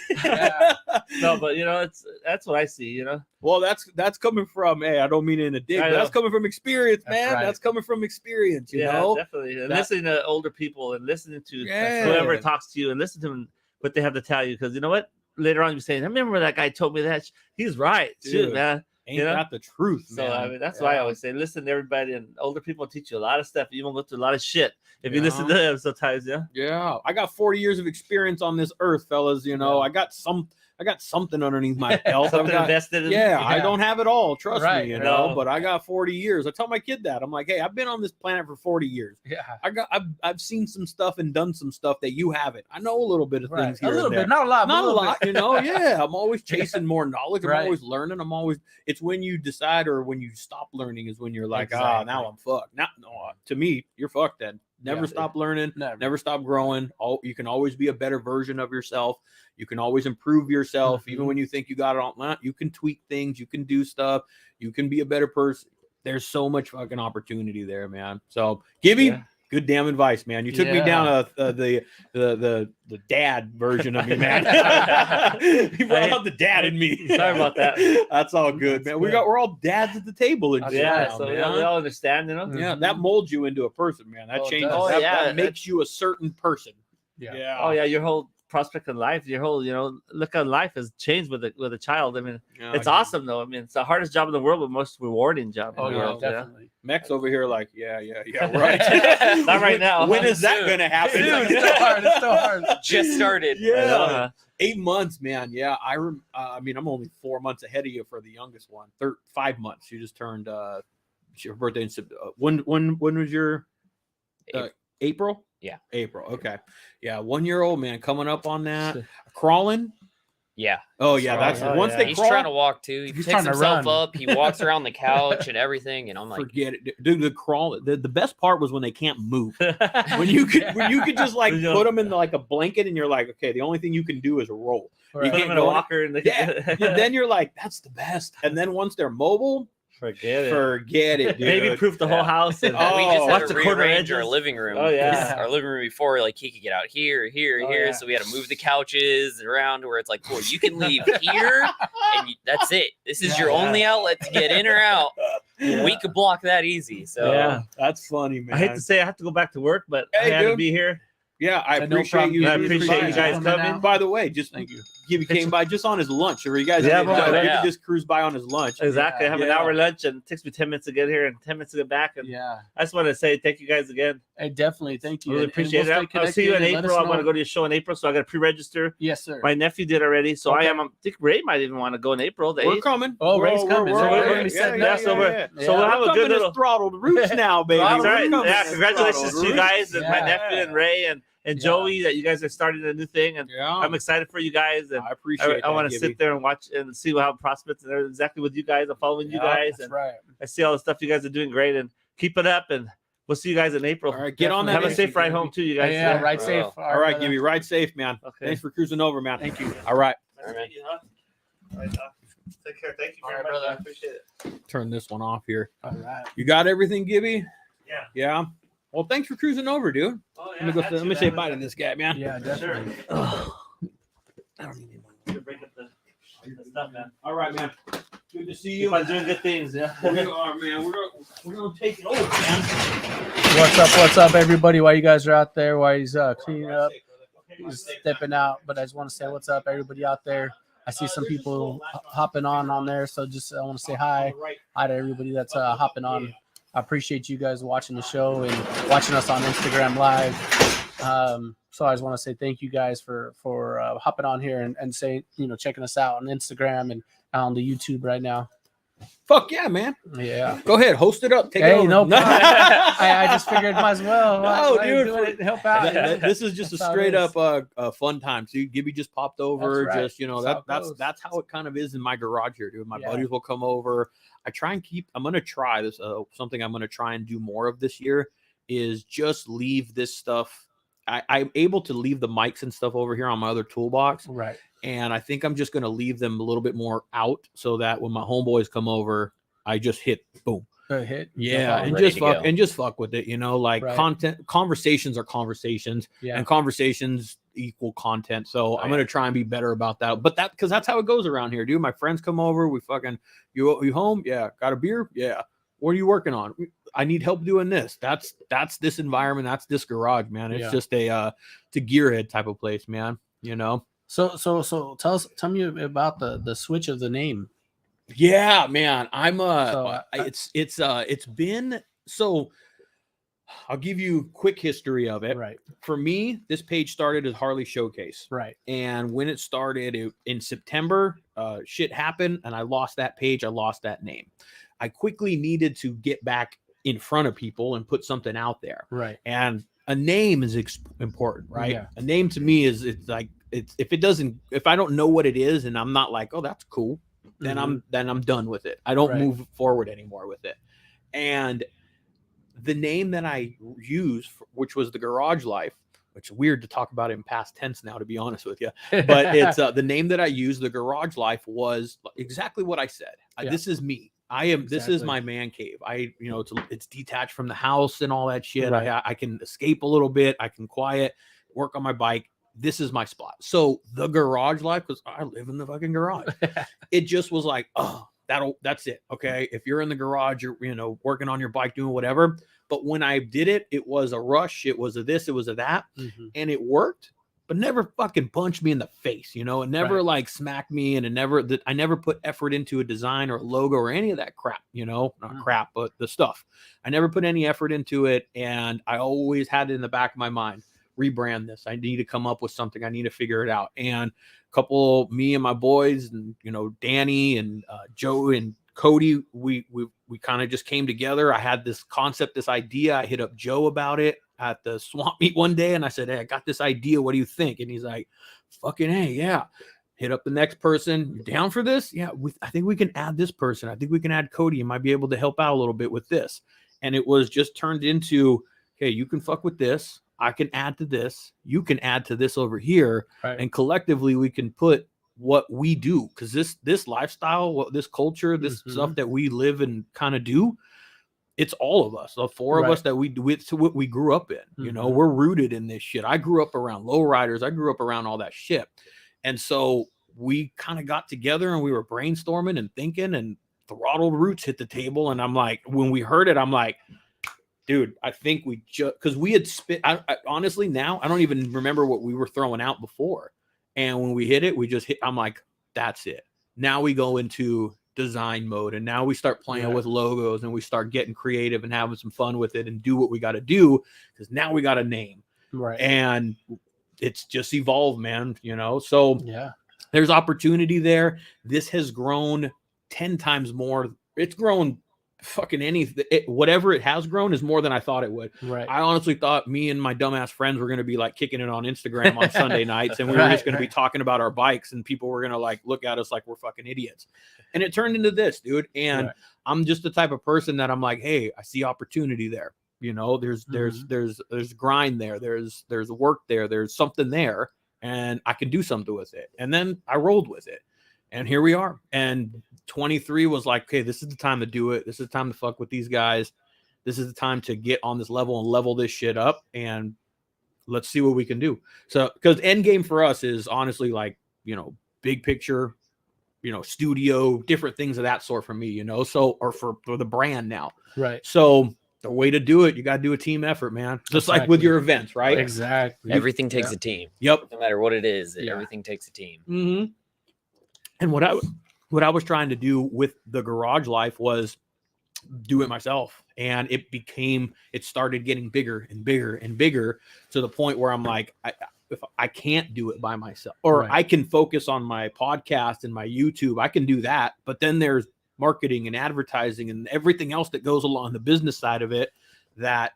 No, but you know, that's what I see. You know. Well, that's coming from. Hey, I don't mean it in a dig, but that's coming from experience, man. That's coming from experience. You know, definitely. And listening to older people and listening to whoever talks to you and listen to them, what they have to tell you, because you know what. Later on, you're saying, I remember that guy told me that. He's right, too, man. Ain't that the truth, man? So, I mean, that's why I always say, listen to everybody, and older people teach you a lot of stuff. You won't go through a lot of shit if you listen to them sometimes, Yeah. I got 40 years of experience on this earth, fellas, you know. I got something underneath my belt. Invested in. I don't have it all, trust me, you know, but I got 40 years. I tell my kid that. I'm like, hey, I've been on this planet for 40 years. I've seen some stuff and done some stuff that you haven't. I know a little bit of things here. A little bit, not a lot, you know. I'm always chasing more knowledge. I'm always learning. It's when you decide or when you stop learning is when you're like, now I'm fucked. No, to me, you're fucked then. Never stop learning. Never stop growing. You can always be a better version of yourself. You can always improve yourself. Even when you think you got it all, you can tweak things. You can do stuff. You can be a better person. There's so much fucking opportunity there, man. So, Gibby, good damn advice, man. You took me down the dad version of me, man. You brought out the dad in me. Sorry about that. That's all good, man. We're all dads at the table, and we all understand, you know. Yeah, that molds you into a person, man. That changes. That makes you a certain person. Oh yeah, your whole prospect in life, your whole, you know, look how life has changed with a child. I mean, it's awesome though. I mean, it's the hardest job in the world, but most rewarding job in the world. Definitely. Mech's over here like, right. Not right now. When is that going to happen? Dude, it's so hard. Just started. 8 months, man. Yeah, I mean, I'm only 4 months ahead of you for the youngest one. 5 months. She just turned your birthday in when was your April? Yeah. April. Okay. Yeah. 1 year old, man, coming up on that. Crawling. Yeah. Oh, yeah. That's once they he's crawl. He's trying to walk too. He picks himself up. He walks around the couch and everything. And I'm like, forget it, dude. The crawl. The best part was when they can't move. when you could just like put them in like a blanket, and you're like, okay, the only thing you can do is roll. Right. You can't put them in a walker. Then you're like, that's the best. And then once they're mobile, Forget it, dude. Baby proof the whole house. And we just watch had the to corner rearrange our edges. living room. Oh, yeah. Our living room before, like he could get out here, Yeah. so we had to move the couches around to where it's like, cool, you can leave here, and that's it. This is your only outlet to get in or out. Yeah. We could block that easy. So Yeah. That's funny, man. I hate to say I have to go back to work, but Hey, I had to dude. be here. Yeah, I No appreciate problem. you. I appreciate you guys coming. By the way, just Thank you. Gibby came by just on his lunch, or you guys Yeah, didn't bro. know, he Yeah. could just cruise by on his lunch. Exactly. I have an Yeah. hour lunch, and it takes me 10 minutes to get here and 10 minutes to get back. And Yeah. I just want to say thank you guys again. Hey, definitely. Thank you. Really And appreciate we'll it. stay I'll see you in connected and let April. us I'm going to know. go to your show in April, so I got to pre-register. Yes, sir. My nephew did already, so Okay. I think Ray might even want to go in April. The We're 8th. coming. Oh, Ray's coming. So we're Yeah, gonna be setting up. So we'll have We're a good little. throttled roots now, baby. That's Throttled right. We're coming Yeah, as congratulations throttled to you roots. guys and my Yeah. nephew and Ray and Yeah. Joey that you guys are starting a new thing, and Yeah, I'm excited for you guys. And I appreciate. I want to Gibby. sit there and watch and see how prospects and everything exactly with you guys. I'm following you Yeah, guys, That's and right. I see all the stuff you guys are doing great. And keep it up. And we'll see you guys in April. All right, get on that. Have a energy, safe ride Gibby. home too, you guys. Yeah, ride Bro. safe. All right, Gibby, ride safe, man. Okay. Thanks for cruising over, man. Thank you. All right, Nice to meet you, huh? All right, take care. Thank you All very right, much. brother. I appreciate it. turn this one off here. All right. You got everything, Gibby? Yeah. Yeah. Well, thanks for cruising over, dude. Oh, Let me go. Let me say bye to this guy, man. Yeah, definitely. I don't need anyone. Break up the stuff, man. All right, man. Good to see Keep you. on doing good things. Yeah. We are, man. We're gonna take it over, man. What's up, everybody? While you guys are out there, while he's cleaning up, he's stepping out. But I just want to say what's up, everybody out there. I see some people hopping on there, so just I want to say hi to everybody that's hopping on. I appreciate you guys watching the show and watching us on Instagram Live. So I just want to say thank you guys for hopping on here and saying, checking us out on Instagram and on the YouTube right now. Fuck yeah, man. Yeah. Go ahead, host it up. Take it Hey, over. no problem. I just figured might as well. No, Why you dude, doing it? Help out. This is just a That's how it straight is. up fun time. So Gibby just popped over. That's right. Just that's how it kind of is in my garage here, dude. My Yeah. buddies will come over. I try and I'm gonna try this. Something I'm gonna try and do more of this year is just leave this stuff. I'm able to leave the mics and stuff over here on my other toolbox. Right. And I think I'm just going to leave them a little bit more out so that when my homeboys come over, I just hit boom. Good hit. Yeah. I'm And ready just to fuck go. and just fuck with it. Like Right. conversations are conversations Yeah. and conversations equal content. So I'm yeah. going to try and be better about that. But because that's how it goes around here, dude. My friends come over. We fucking, you home? Yeah. Got a beer? Yeah. What are you working on? I need help doing this. That's this environment. That's this garage, man. It's Yeah. just it's a gearhead type of place, man. So tell me about the switch of the name. Yeah, man. I'm So, it's been so I'll give you quick history of it. Right. For me, this page started as Harley Showcase. Right. And when it started in September, shit happened and I lost that page. I lost that name. I quickly needed to get back in front of people and put something out there. Right. And a name is important, right? Yeah. A name to me is if I don't know what it is and I'm not like, oh, that's cool, then I'm done with it. I don't Right. move forward anymore with it. And the name that I used, which was the Garage Life, which is weird to talk about it in past tense now, to be honest with you, but it's the name that I used, the Garage Life, was exactly what I said. Yeah. This is me. This is Exactly. my man cave. It's detached from the house and all that shit. Right. I can escape a little bit. I can quiet, work on my bike. This is my spot. So the Garage Life, because I live in the fucking garage. It just was like, oh, that's it. Okay. If you're in the garage, you're, working on your bike, doing whatever. But when I did it, it was a rush. It was a this, it was a that. Mhm. And it worked, but never fucking punched me in the face. It never Right. like smacked me. And I never put effort into a design or a logo or any of that crap, not crap, but the stuff. I never put any effort into it. And I always had it in the back of my mind, rebrand this. I need to come up with something. I need to figure it out. And me and my boys and, Danny and Joe and Cody, we kind of just came together. I had this concept, this idea. I hit up Joe about it at the swamp meet one day. And I said, hey, I got this idea. What do you think? And he's like, fucking, hey, yeah. Hit up the next person. You down for this? Yeah. I think we can add this person. I think we can add Cody. You might be able to help out a little bit with this. And it was just turned into, okay, you can fuck with this. I can add to this. You can add to this over here. Right. And collectively we can put what we do, because this lifestyle, this culture, this stuff that we live and kind of do, it's all of us, the four of us that it's what we grew up in. You know, we're rooted in this shit. I grew up around lowriders. I grew up around all that shit. And so we kind of got together and we were brainstorming and thinking, and Throttled Roots hit the table. And I'm like, when we heard it, I'm like, dude, I think we just, because we had spit. I honestly, now I don't even remember what we were throwing out before. And when we hit it, we just hit. I'm like, that's it. Now we go into design mode, and now we start playing with logos, and we start getting creative and having some fun with it, and do what we got to do, because now we got a name, and it's just evolved, man. You know, so there's opportunity there. This has grown 10 times more. It's grown fucking anything. Whatever it has grown is more than I thought it would. I honestly thought me and my dumbass friends were going to be like kicking it on Instagram on Sunday nights, and we were just going to be talking about our bikes, and people were going to like look at us like we're fucking idiots. And it turned into this, dude. And I'm just the type of person that I'm like, hey, I see opportunity there. You know, there's grind there. There's work there. There's something there, and I can do something with it. And then I rolled with it. And here we are. And 23 was like, okay, this is the time to do it. This is the time to fuck with these guys. This is the time to get on this level and level this shit up. And let's see what we can do. So, because end game for us is honestly like, you know, big picture, you know, studio, different things of that sort for me, you know, so, or for the brand now. So the way to do it, you got to do a team effort, man. Just like with your events, right? Everything takes a team. No matter what it is, everything takes a team. And what I was trying to do with the garage life was do it myself. And it started getting bigger and bigger and bigger, to the point where I'm like, if I can't do it by myself, or I can focus on my podcast and my YouTube, I can do that. But then there's marketing and advertising and everything else that goes along the business side of it, that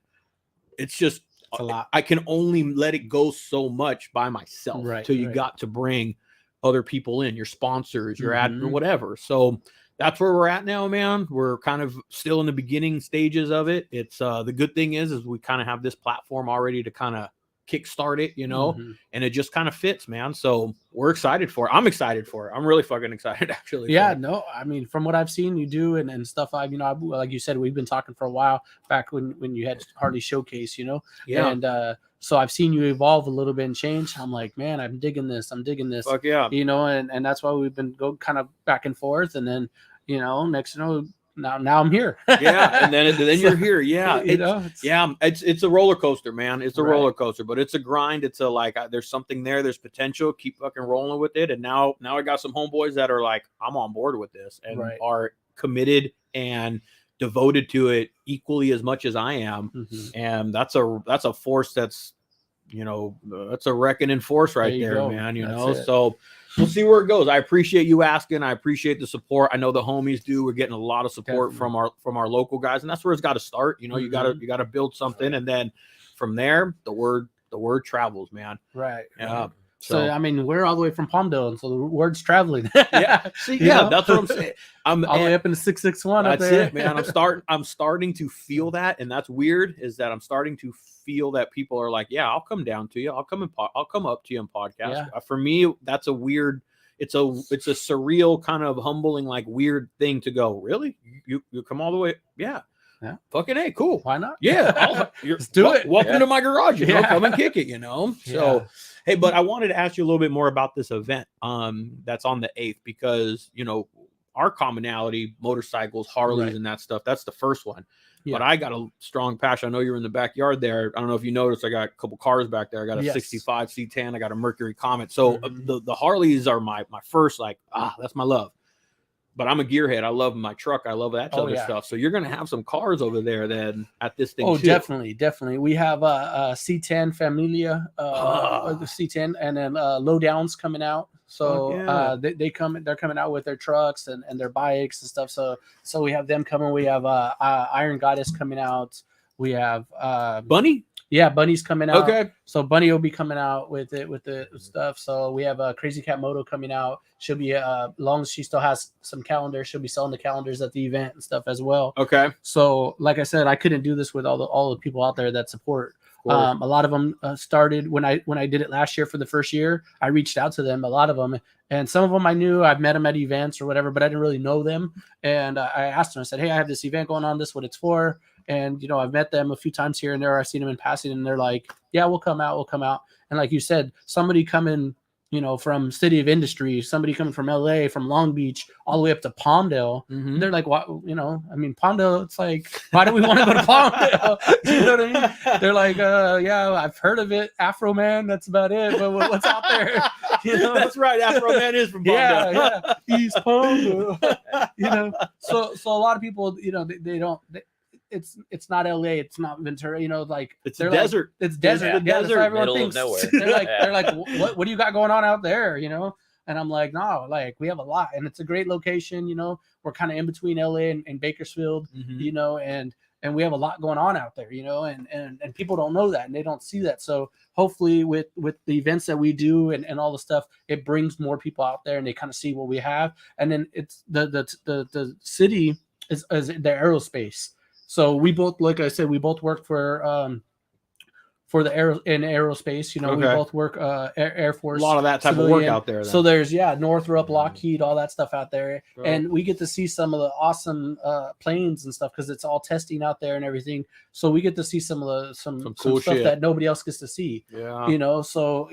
it's just a lot. I can only let it go so much by myself till you got to bring other people in, your sponsors, your ad, or whatever. So that's where we're at now, man. We're kind of still in the beginning stages of it. It's the good thing is we kind of have this platform already to kind of kickstart it, you know, and it just kind of fits, man. So we're excited for it. I'm excited for it. I'm really fucking excited, actually. No, I mean, from what I've seen you do and stuff, I've, you know, like you said, we've been talking for a while back when you had Harley Showcase, you know, and so I've seen you evolve a little bit and change. I'm like, man, I'm digging this. Fuck yeah. You know, and that's why we've been going kind of back and forth. And then, you know, next, you know, now I'm here. And then you're here. It's a roller coaster, man. It's a roller coaster, but it's a grind. It's a like, there's something there. There's potential. Keep fucking rolling with it. And now I got some homeboys that are like, I'm on board with this, and are committed and devoted to it equally as much as I am. And that's a force that's, you know, that's a reckoning force right there, man. You know, so we'll see where it goes. I appreciate you asking. I appreciate the support. I know the homies do. We're getting a lot of support from our local guys, and that's where it's got to start. You know, you gotta build something, and then from there, the word travels, man. So I mean, we're all the way from Palmdale, and so the word's traveling. That's what I'm saying. I'm all the way up into 661. That's it, man. I'm starting to feel that, and that's weird. Is that I'm starting to feel that people are like, yeah, I'll come down to you. I'll come up to you and podcast. For me, that's a weird. It's a surreal kind of humbling, like weird thing to go. Really, you come all the way? Yeah. Fucking A, cool. Why not? Let's do it. Welcome to my garage. You know, come and kick it. You know. So. Hey, but I wanted to ask you a little bit more about this event that's on the 8th, because, you know, our commonality, motorcycles, Harleys, and that stuff, that's the first one. But I got a strong passion. I know you're in the backyard there. I don't know if you noticed, I got a couple cars back there. I got a 65 C10. I got a Mercury Comet. So the Harleys are my first, like, that's my love. But I'm a gearhead. I love my truck. I love that other stuff. So you're going to have some cars over there then at this thing too. Definitely. We have a C10 Familia, the C10, and then Lowdowns coming out. So they're coming out with their trucks and their bikes and stuff. So we have them coming. We have Iron Goddess coming out. We have Bunny. Yeah, Bunny's coming out. Okay. So Bunny will be coming out with the stuff. So we have Crazy Cat Moto coming out. She'll be as long as she still has some calendars, she'll be selling the calendars at the event and stuff as well. Okay. So like I said, I couldn't do this with all the people out there that support course. A lot of them started when I did it last year for the first year. I reached out to them, a lot of them, and some of them I knew. I've met them at events or whatever, but I didn't really know them. And I asked them. I said, "Hey, I have this event going on. This is what it's for." And I've met them a few times here and there. I've seen them in passing, and they're like, "Yeah, we'll come out. We'll come out." And like you said, somebody coming, from City of Industry, somebody coming from LA, from Long Beach, all the way up to Palmdale. Mm-hmm. They're like, what, Palmdale, it's like, why do we want to go to Palmdale? You know what I mean? They're like, yeah, I've heard of it. Afro Man, that's about it. But what's out there? That's right. Afro Man is from Palmdale. Yeah. East Palmdale. So a lot of people, they don't, it's not LA, it's not Ventura, like it's a desert. It's desert. Yeah, desert, everyone middle thinks. of nowhere. They're like, what do you got going on out there? And I'm like, no, like we have a lot, and it's a great location. We're kind of in between LA and Bakersfield, and we have a lot going on out there, and people don't know that and they don't see that. So hopefully with the events that we do and all the stuff, it brings more people out there and they kind of see what we have. And then it's the city is the aerospace. So we both, like I said, we both work for the aerospace. We both work Air Force. A lot of that type of work out there. Then. So there's Northrop, Lockheed, all that stuff out there, and we get to see some of the awesome planes and stuff because it's all testing out there and everything. So we get to see some cool stuff that nobody else gets to see. Yeah. So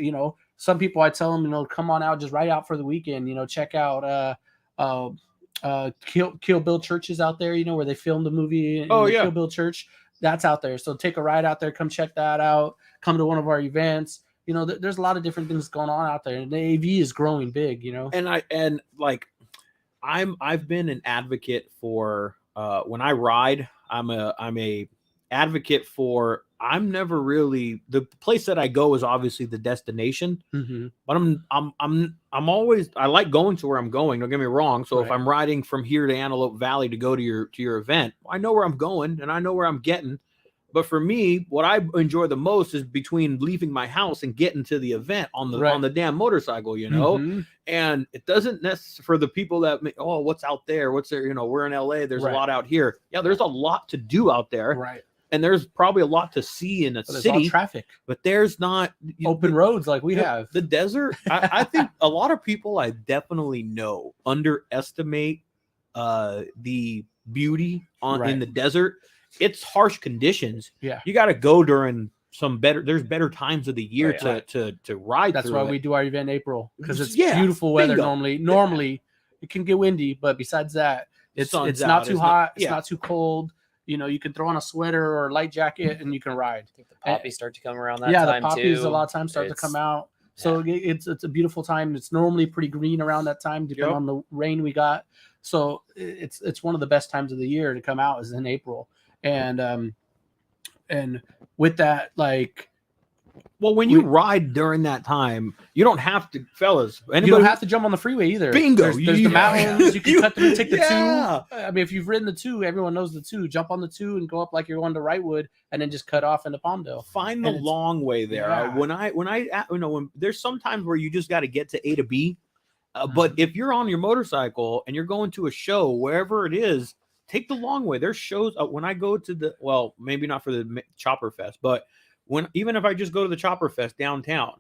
some people I tell them, come on out, just ride out for the weekend. Check out Kill Bill Church is out there, where they filmed the movie in Kill Bill Church. That's out there. So take a ride out there, come check that out, come to one of our events. There's a lot of different things going on out there, and the AV is growing big, And I've been an advocate for when I ride, I'm a advocate for, I'm never really, the place that I go is obviously the destination, but I'm always, I like going to where I'm going. Don't get me wrong. So if I'm riding from here to Antelope Valley to go to your event, I know where I'm going and I know where I'm getting. But for me, what I enjoy the most is between leaving my house and getting to the event on the damn motorcycle, and it doesn't necessarily for the people that, what's out there? What's there? We're in LA. There's a lot out here. Yeah. There's a lot to do out there. Right. And there's probably a lot to see in a city, traffic, but there's not open roads like we have. The desert. I think a lot of people I definitely know underestimate the beauty in the desert. It's harsh conditions. Yeah, you got to go during there's better times of the year to ride. That's why we do our event in April, because it's Yeah, beautiful weather. bingo. Normally it can get windy, but besides that, it's not too hot. It's not too cold. You can throw on a sweater or a light jacket and you can ride. I think the poppies start to come around that time. time The poppies too. a lot of times start to come out. So it's a beautiful time. It's normally pretty green around that time, depending on the rain we got. So it's one of the best times of the year to come out is in April. And with that, like, well, when you ride during that time, you don't have to, fellas. You don't have to jump on the freeway either. Bingo. There's the mountains. You can cut them and take the Yeah. 2. I mean, if you've ridden the 2, everyone knows the 2. Jump on the 2 and go up like you're going to Wrightwood, and then just cut off into Palmdale. Find the long way there. Yeah. When there's sometimes where you just got to get to A to B, but if you're on your motorcycle and you're going to a show wherever it is, take the long way. There's shows when I go to maybe not for the Chopper Fest, but even if I just go to the Chopper Fest downtown,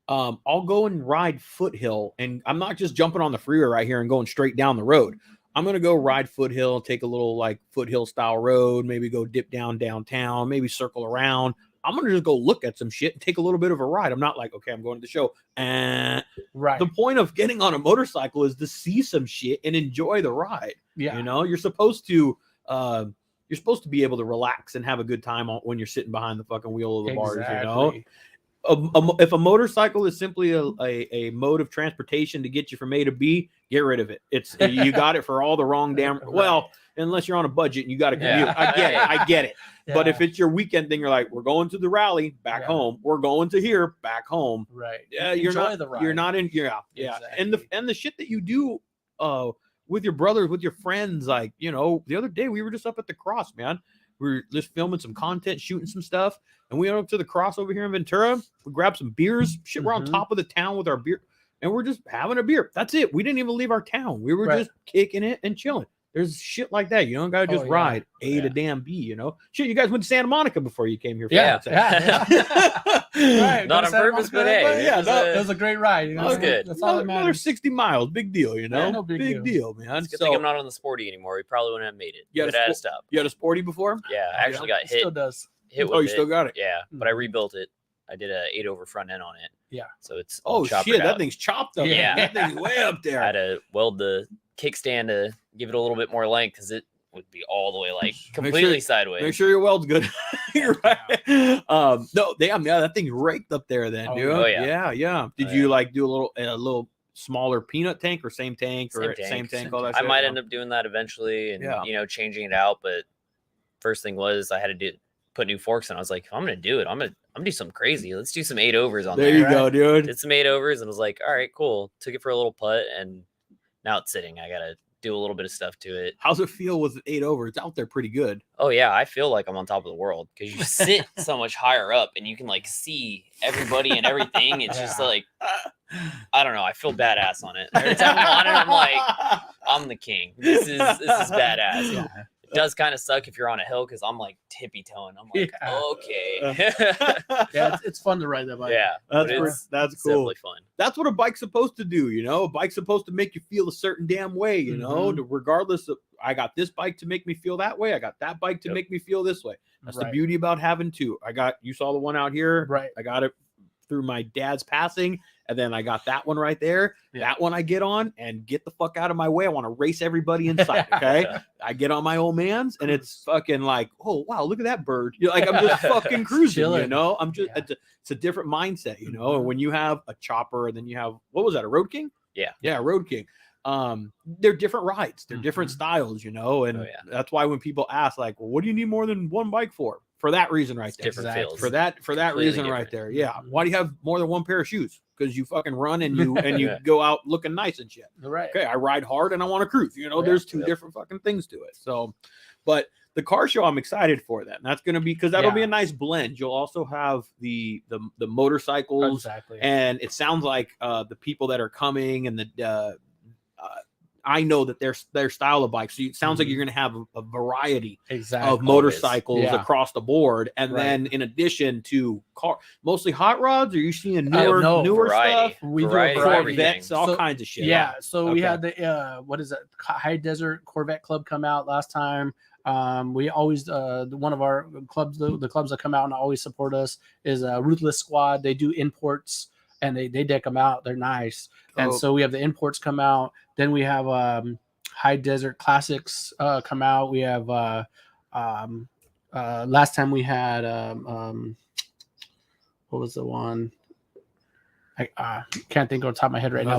I'll go and ride foothill, and I'm not just jumping on the freeway right here and going straight down the road. I'm going to go ride foothill, take a little like foothill style road, maybe go dip downtown, maybe circle around. I'm going to just go look at some shit and take a little bit of a ride. I'm not like, okay, I'm going to the show. Right. The point of getting on a motorcycle is to see some shit and enjoy the ride. Yeah. You're supposed to be able to relax and have a good time when you're sitting behind the fucking wheel of the bars, If a motorcycle is simply a mode of transportation to get you from A to B, get rid of it. You got it for all the wrong damn. Well, unless you're on a budget and you got to commute. Yeah. I get it. Yeah. But if it's your weekend thing, you're like, we're going to the rally back home. We're going to here back home. Right. Yeah. Enjoy the ride. You're not in. Yeah. Exactly. And the shit that you do, with your brothers, with your friends, like, the other day we were just up at the Cross, man. We were just filming some content, shooting some stuff, and we went up to the Cross over here in Ventura. We grabbed some beers. Shit, we're on top of the town with our beer, and we're just having a beer. That's it. We didn't even leave our town. We were just kicking it and chilling. There's shit like that. You don't gotta just ride A to damn B. You know, shit. You guys went to Santa Monica before you came here. For Yeah. Right, not on purpose, but hey, it was a great ride. You know? That's good. That's all that matters. Another 60 miles, big deal. You know, no big deal, man. It's a good thing I'm not on the Sporty anymore. We probably wouldn't have made it. You had to stop. You had a Sporty before? Yeah, I actually got hit. Still does. Hit with you still got it? Yeah, but I rebuilt it. I did a 8-over front end on it. Yeah. So it's all choppered shit, out. that thing's chopped up. Yeah. That thing's way up there. I had to weld the kickstand to give it a little bit more length because it would be all the way like completely sideways. Make sure your weld's good. You're right. No, that thing's raked up there then, dude. Oh, yeah. Yeah. Did you like do a little smaller peanut tank or same tank? All that I shit? might end up doing that eventually and changing it out, but first thing was I had to put new forks in. I was like, if I'm gonna do it, I'm gonna do something crazy. Let's do some 8-overs on there. There you go, dude. Did some 8-overs and was like, all right, cool. Took it for a little putt and now it's sitting. I gotta do a little bit of stuff to it. How's it feel with 8-over? It's out there pretty good. Oh yeah, I feel like I'm on top of the world because you sit so much higher up and you can like see everybody and everything. It's just like I don't know. I feel badass on it. Every time I'm on it, I'm like, I'm the king. This is badass. Yeah. It does kind of suck if you're on a hill because I'm like tippy toeing. I'm like, okay. Yeah, it's fun to ride that bike. Yeah, that's cool. Definitely fun. That's what a bike's supposed to do, you know. A bike's supposed to make you feel a certain damn way, you know, regardless of I got this bike to make me feel that way. I got that bike to make me feel this way. That's the beauty about having two. You saw the one out here. Right. I got it through my dad's passing. And then I got that one right there. Yeah. That one I get on and get the fuck out of my way. I want to race everybody inside. Okay. I get on my old man's and it's fucking like, oh, wow, look at that bird. You're like, I'm just fucking cruising, you know? I'm just, it's a different mindset, you know? And when you have a chopper and then you have, what was that, a Road King? Yeah. Yeah, Road King. They're different rides. They're different styles, you know? And that's why when people ask, like, well, what do you need more than one bike for? For that reason right there. Different feels. For that reason right there. Yeah. Why do you have more than one pair of shoes? Because you fucking run and you go out looking nice and shit. Right. Okay, I ride hard and I want to cruise. You know, there's two different fucking things to it. So, but the car show, I'm excited for that. And that's going to be because that'll be a nice blend. You'll also have the motorcycles, and it sounds like the people that are coming and the I know that their style of bikes. So it sounds like you're going to have a variety of motorcycles across the board, and then in addition to mostly hot rods. Are you seeing newer variety. stuff? We do Corvettes, all kinds of shit. Yeah. So we had the what is it? High Desert Corvette Club come out last time. We always one of our clubs, the clubs that come out and always support us is Ruthless Squad. They do imports. And they deck them out. They're nice. And so we have the imports come out. Then we have High Desert Classics come out. We have last time we had what was the one? I can't think on the top of my head right now.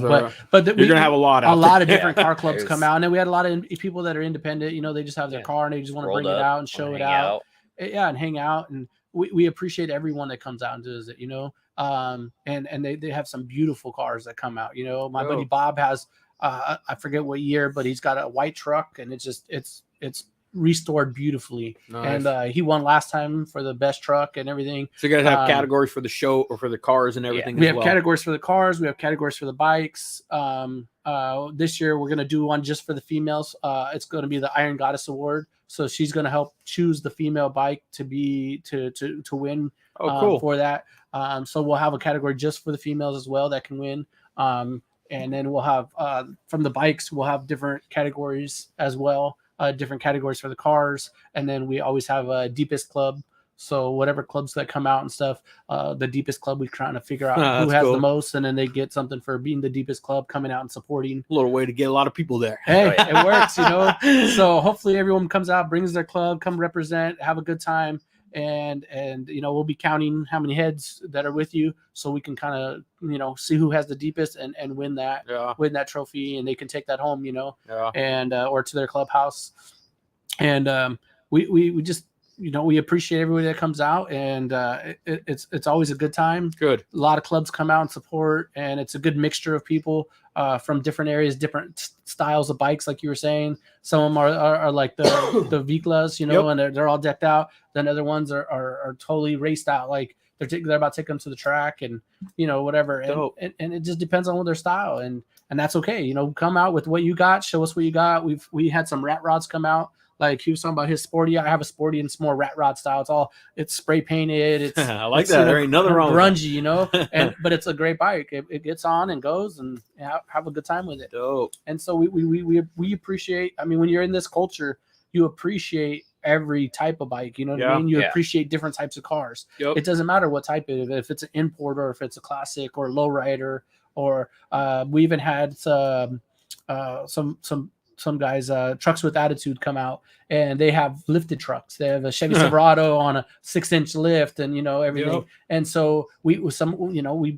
But you're gonna have a lot of different car clubs come out. And then we had a lot of people that are independent. You know, they just have their car and they just want to bring it out and show it out. Yeah, and hang out. And we appreciate everyone that comes out and does it. You know. And they have some beautiful cars that come out. You know, my buddy Bob has I forget what year, but he's got a white truck and it's restored beautifully. Nice. And he won last time for the best truck and everything. So you guys have categories for the show or for the cars and everything. We have categories for the cars. We have categories for the bikes. This year we're gonna do one just for the females. It's going to be the Iron Goddess Award. So she's going to help choose the female bike to win. Cool. For that. So we'll have a category just for the females as well that can win. And then we'll have from the bikes, we'll have different categories as well, different categories for the cars. And then we always have a deepest club. So whatever clubs that come out and stuff, the deepest club, we're trying to figure out who has the most, and then they get something for being the deepest club, coming out and supporting. A little way to get a lot of people there. Hey, it works, you know. So hopefully everyone comes out, brings their club, come represent, have a good time. And you know, we'll be counting how many heads that are with you, so we can kind of, you know, see who has the deepest and win that trophy, and they can take that home, you know, and or to their clubhouse. And we just, you know, we appreciate everybody that comes out, and it's always a good time. Good. A lot of clubs come out and support, and it's a good mixture of people from different areas, different styles of bikes, like you were saying. Some of them are like the Viklas, you know, and they're all decked out. Then other ones are totally raced out, like they're about to take them to the track, and you know, whatever. And it just depends on their style, and and that's okay. You know, come out with what you got. Show us what you got. We had some rat rods come out. Like he was talking about his sporty. I have a sporty and it's more rat rod style. It's spray painted. It's I like it's, that. you know, There ain't nothing wrong with grungy, you know. But it's a great bike. It gets on and goes, and have a good time with it. Dope. And so we appreciate. I mean, when you're in this culture, you appreciate every type of bike. You know what I mean? You appreciate different types of cars. Yep. It doesn't matter what type it is. If it's an import or if it's a classic or a lowrider, or we even had some guys, trucks with attitude, come out, and they have lifted trucks. They have a Chevy Silverado on a 6-inch lift, and you know everything. Yep. And so we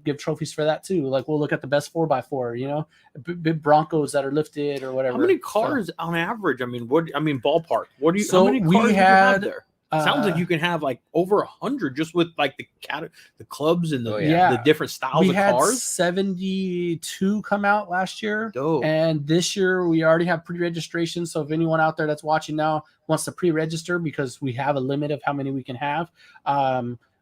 give trophies for that too. Like we'll look at the best 4x4, you know, big Broncos that are lifted or whatever. How many cars on average? I mean, ballpark. What do you? So how many cars we do you have had there? Sounds like you can have like over 100 just with like the clubs and the different styles of had cars. 72 come out last year. Dope. And this year we already have pre-registration. So if anyone out there that's watching now wants to pre-register, because we have a limit of how many we can have.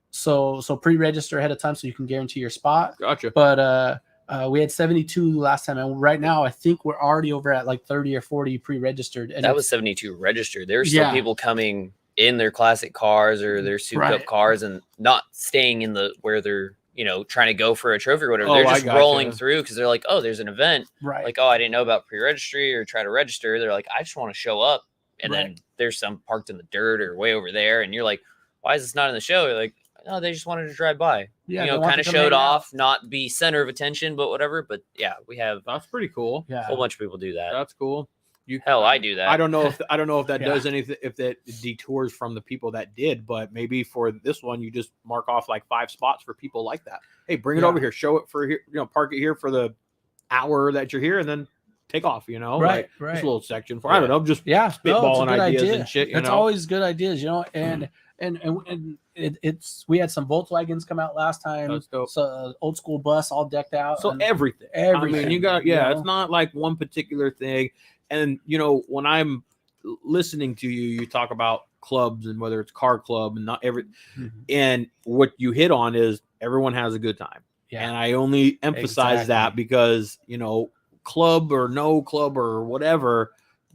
So pre-register ahead of time so you can guarantee your spot. Gotcha. But we had 72 last time, and right now I think we're already over at like 30 or 40 pre-registered. And that was 72 registered. There were still people coming in their classic cars or their souped up cars and not staying in where they're, you know, trying to go for a trophy or whatever. They're just rolling through because they're like, oh, there's an event. Right. Like, oh, I didn't know about pre-registry or try to register. They're like, I just want to show up. And then there's some parked in the dirt or way over there. And you're like, why is this not in the show? You're like, no, they just wanted to drive by. Yeah, you know, kind of showed off, not be center of attention, but whatever. But yeah, we have That's pretty cool. Yeah. a whole bunch of people do that. That's cool. I do that. I don't know if that does anything, if that detours from the people that did, but maybe for this one you just mark off like 5 spots for people like that. Hey, bring it over here, show it for here, you know, park it here for the hour that you're here, and then take off. You know, right. Just a little section for I don't know, just spitballing ideas and shit. It's always good ideas, you know, and we had some Volkswagens come out last time. That's dope. So old school bus all decked out. So everything. I mean, you got it's not like one particular thing. And you know, when I'm listening to you talk about clubs and whether it's car club and not every, and what you hit on is everyone has a good time. Yeah. And I only emphasize that because, you know, club or no club or whatever,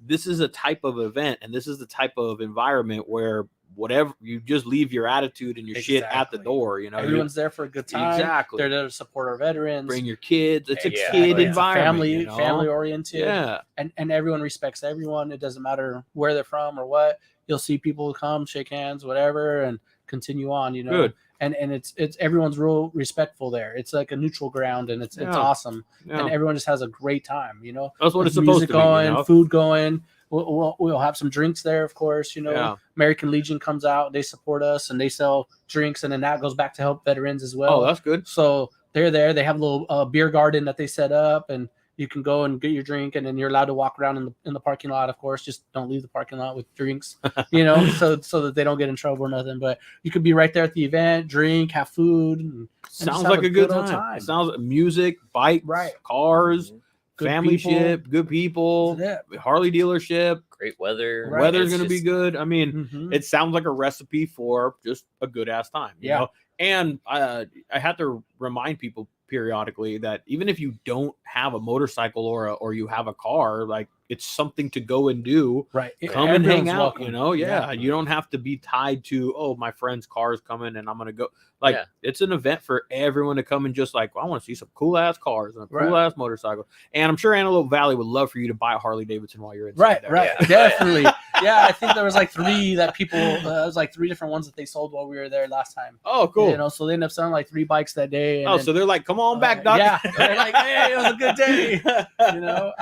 this is a type of event and this is the type of environment where whatever you just leave your attitude and your shit at the door. You know, everyone's there for a good time. Exactly. They're there to support our veterans. Bring your kids. It's a kid environment. Family oriented. Yeah. And everyone respects everyone. It doesn't matter where they're from or what. You'll see people come, shake hands, whatever, and continue on. You know. Good. And it's everyone's real respectful there. It's like a neutral ground, and it's awesome. Yeah. And everyone just has a great time. You know. That's what it's supposed to be. Going, you know? Food going. We'll have some drinks there, of course. You know, American Legion comes out, they support us, and they sell drinks, and then that goes back to help veterans as well. Oh, that's good. So they're there. They have a little beer garden that they set up, and you can go and get your drink, and then you're allowed to walk around in the parking lot. Of course, just don't leave the parking lot with drinks, you know, so that they don't get in trouble or nothing. But you could be right there at the event, drink, have food. And sounds like a good time. It sounds like music, bikes, cars. Family ship, good people, Harley dealership, great weather. Weather's going to be good. I mean, it sounds like a recipe for just a good ass time. You know? And I have to remind people periodically that even if you don't have a motorcycle or you have a car, like it's something to go and do. Right. Come and hang out. Welcome. You know, you don't have to be tied to, oh, my friend's car is coming and I'm going to go. Like it's an event for everyone to come and just like, well, I want to see some cool ass cars and a cool ass motorcycle. And I'm sure Antelope Valley would love for you to buy a Harley Davidson while you're in. Right. Definitely. I think there was like 3 that people, it was like 3 different ones that they sold while we were there last time. Oh, cool. You know, so they ended up selling like 3 bikes that day. And so they're like, come on back, Doc. Yeah. They're like, hey, it was a good day. You know,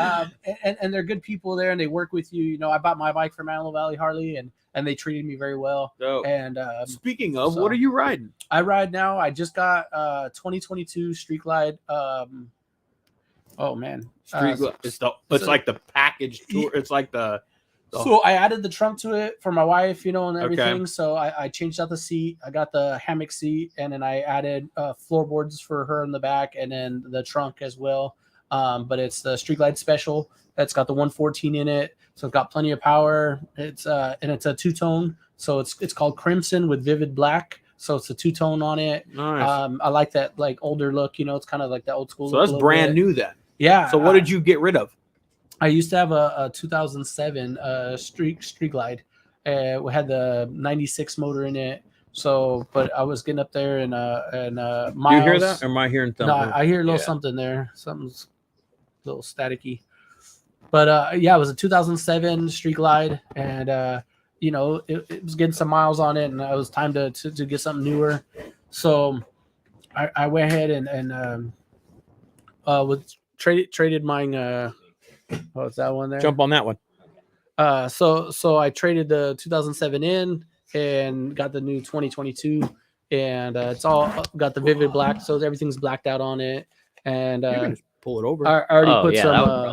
and they're good people there and they work with you. You know, I bought my bike from Antelope Valley Harley and they treated me very well. Dope. And speaking of, what are you riding? I ride now. I just got 2022 Street Glide. Oh man, Street Glide. It's like the package tour. It's like the. So I added the trunk to it for my wife, you know, and everything. Okay. So I changed out the seat. I got the hammock seat, and then I added floorboards for her in the back, and then the trunk as well. But it's the Street Glide Special. That's got the 114 in it, so it's got plenty of power. It's and it's a 2-tone, so it's called Crimson with Vivid Black. So it's a 2-tone on it. Nice. I like that like older look. You know, it's kind of like the old school. So that's brand new then. Yeah. So what did you get rid of? I used to have a 2007 Street Glide. We had the 96 motor in it. So, but I was getting up there and miles. Do you hear that? Or am I hearing something? No, I hear a little something there. Something's a little staticky. But yeah, it was a 2007 Street Glide, and you know, it was getting some miles on it, and it was time to get something newer. So I went ahead and traded mine. Oh, it's that one there. Jump on that one. So I traded the 2007 in and got the new 2022, and it's all got the vivid black, so everything's blacked out on it. And you can just pull it over. I already put some.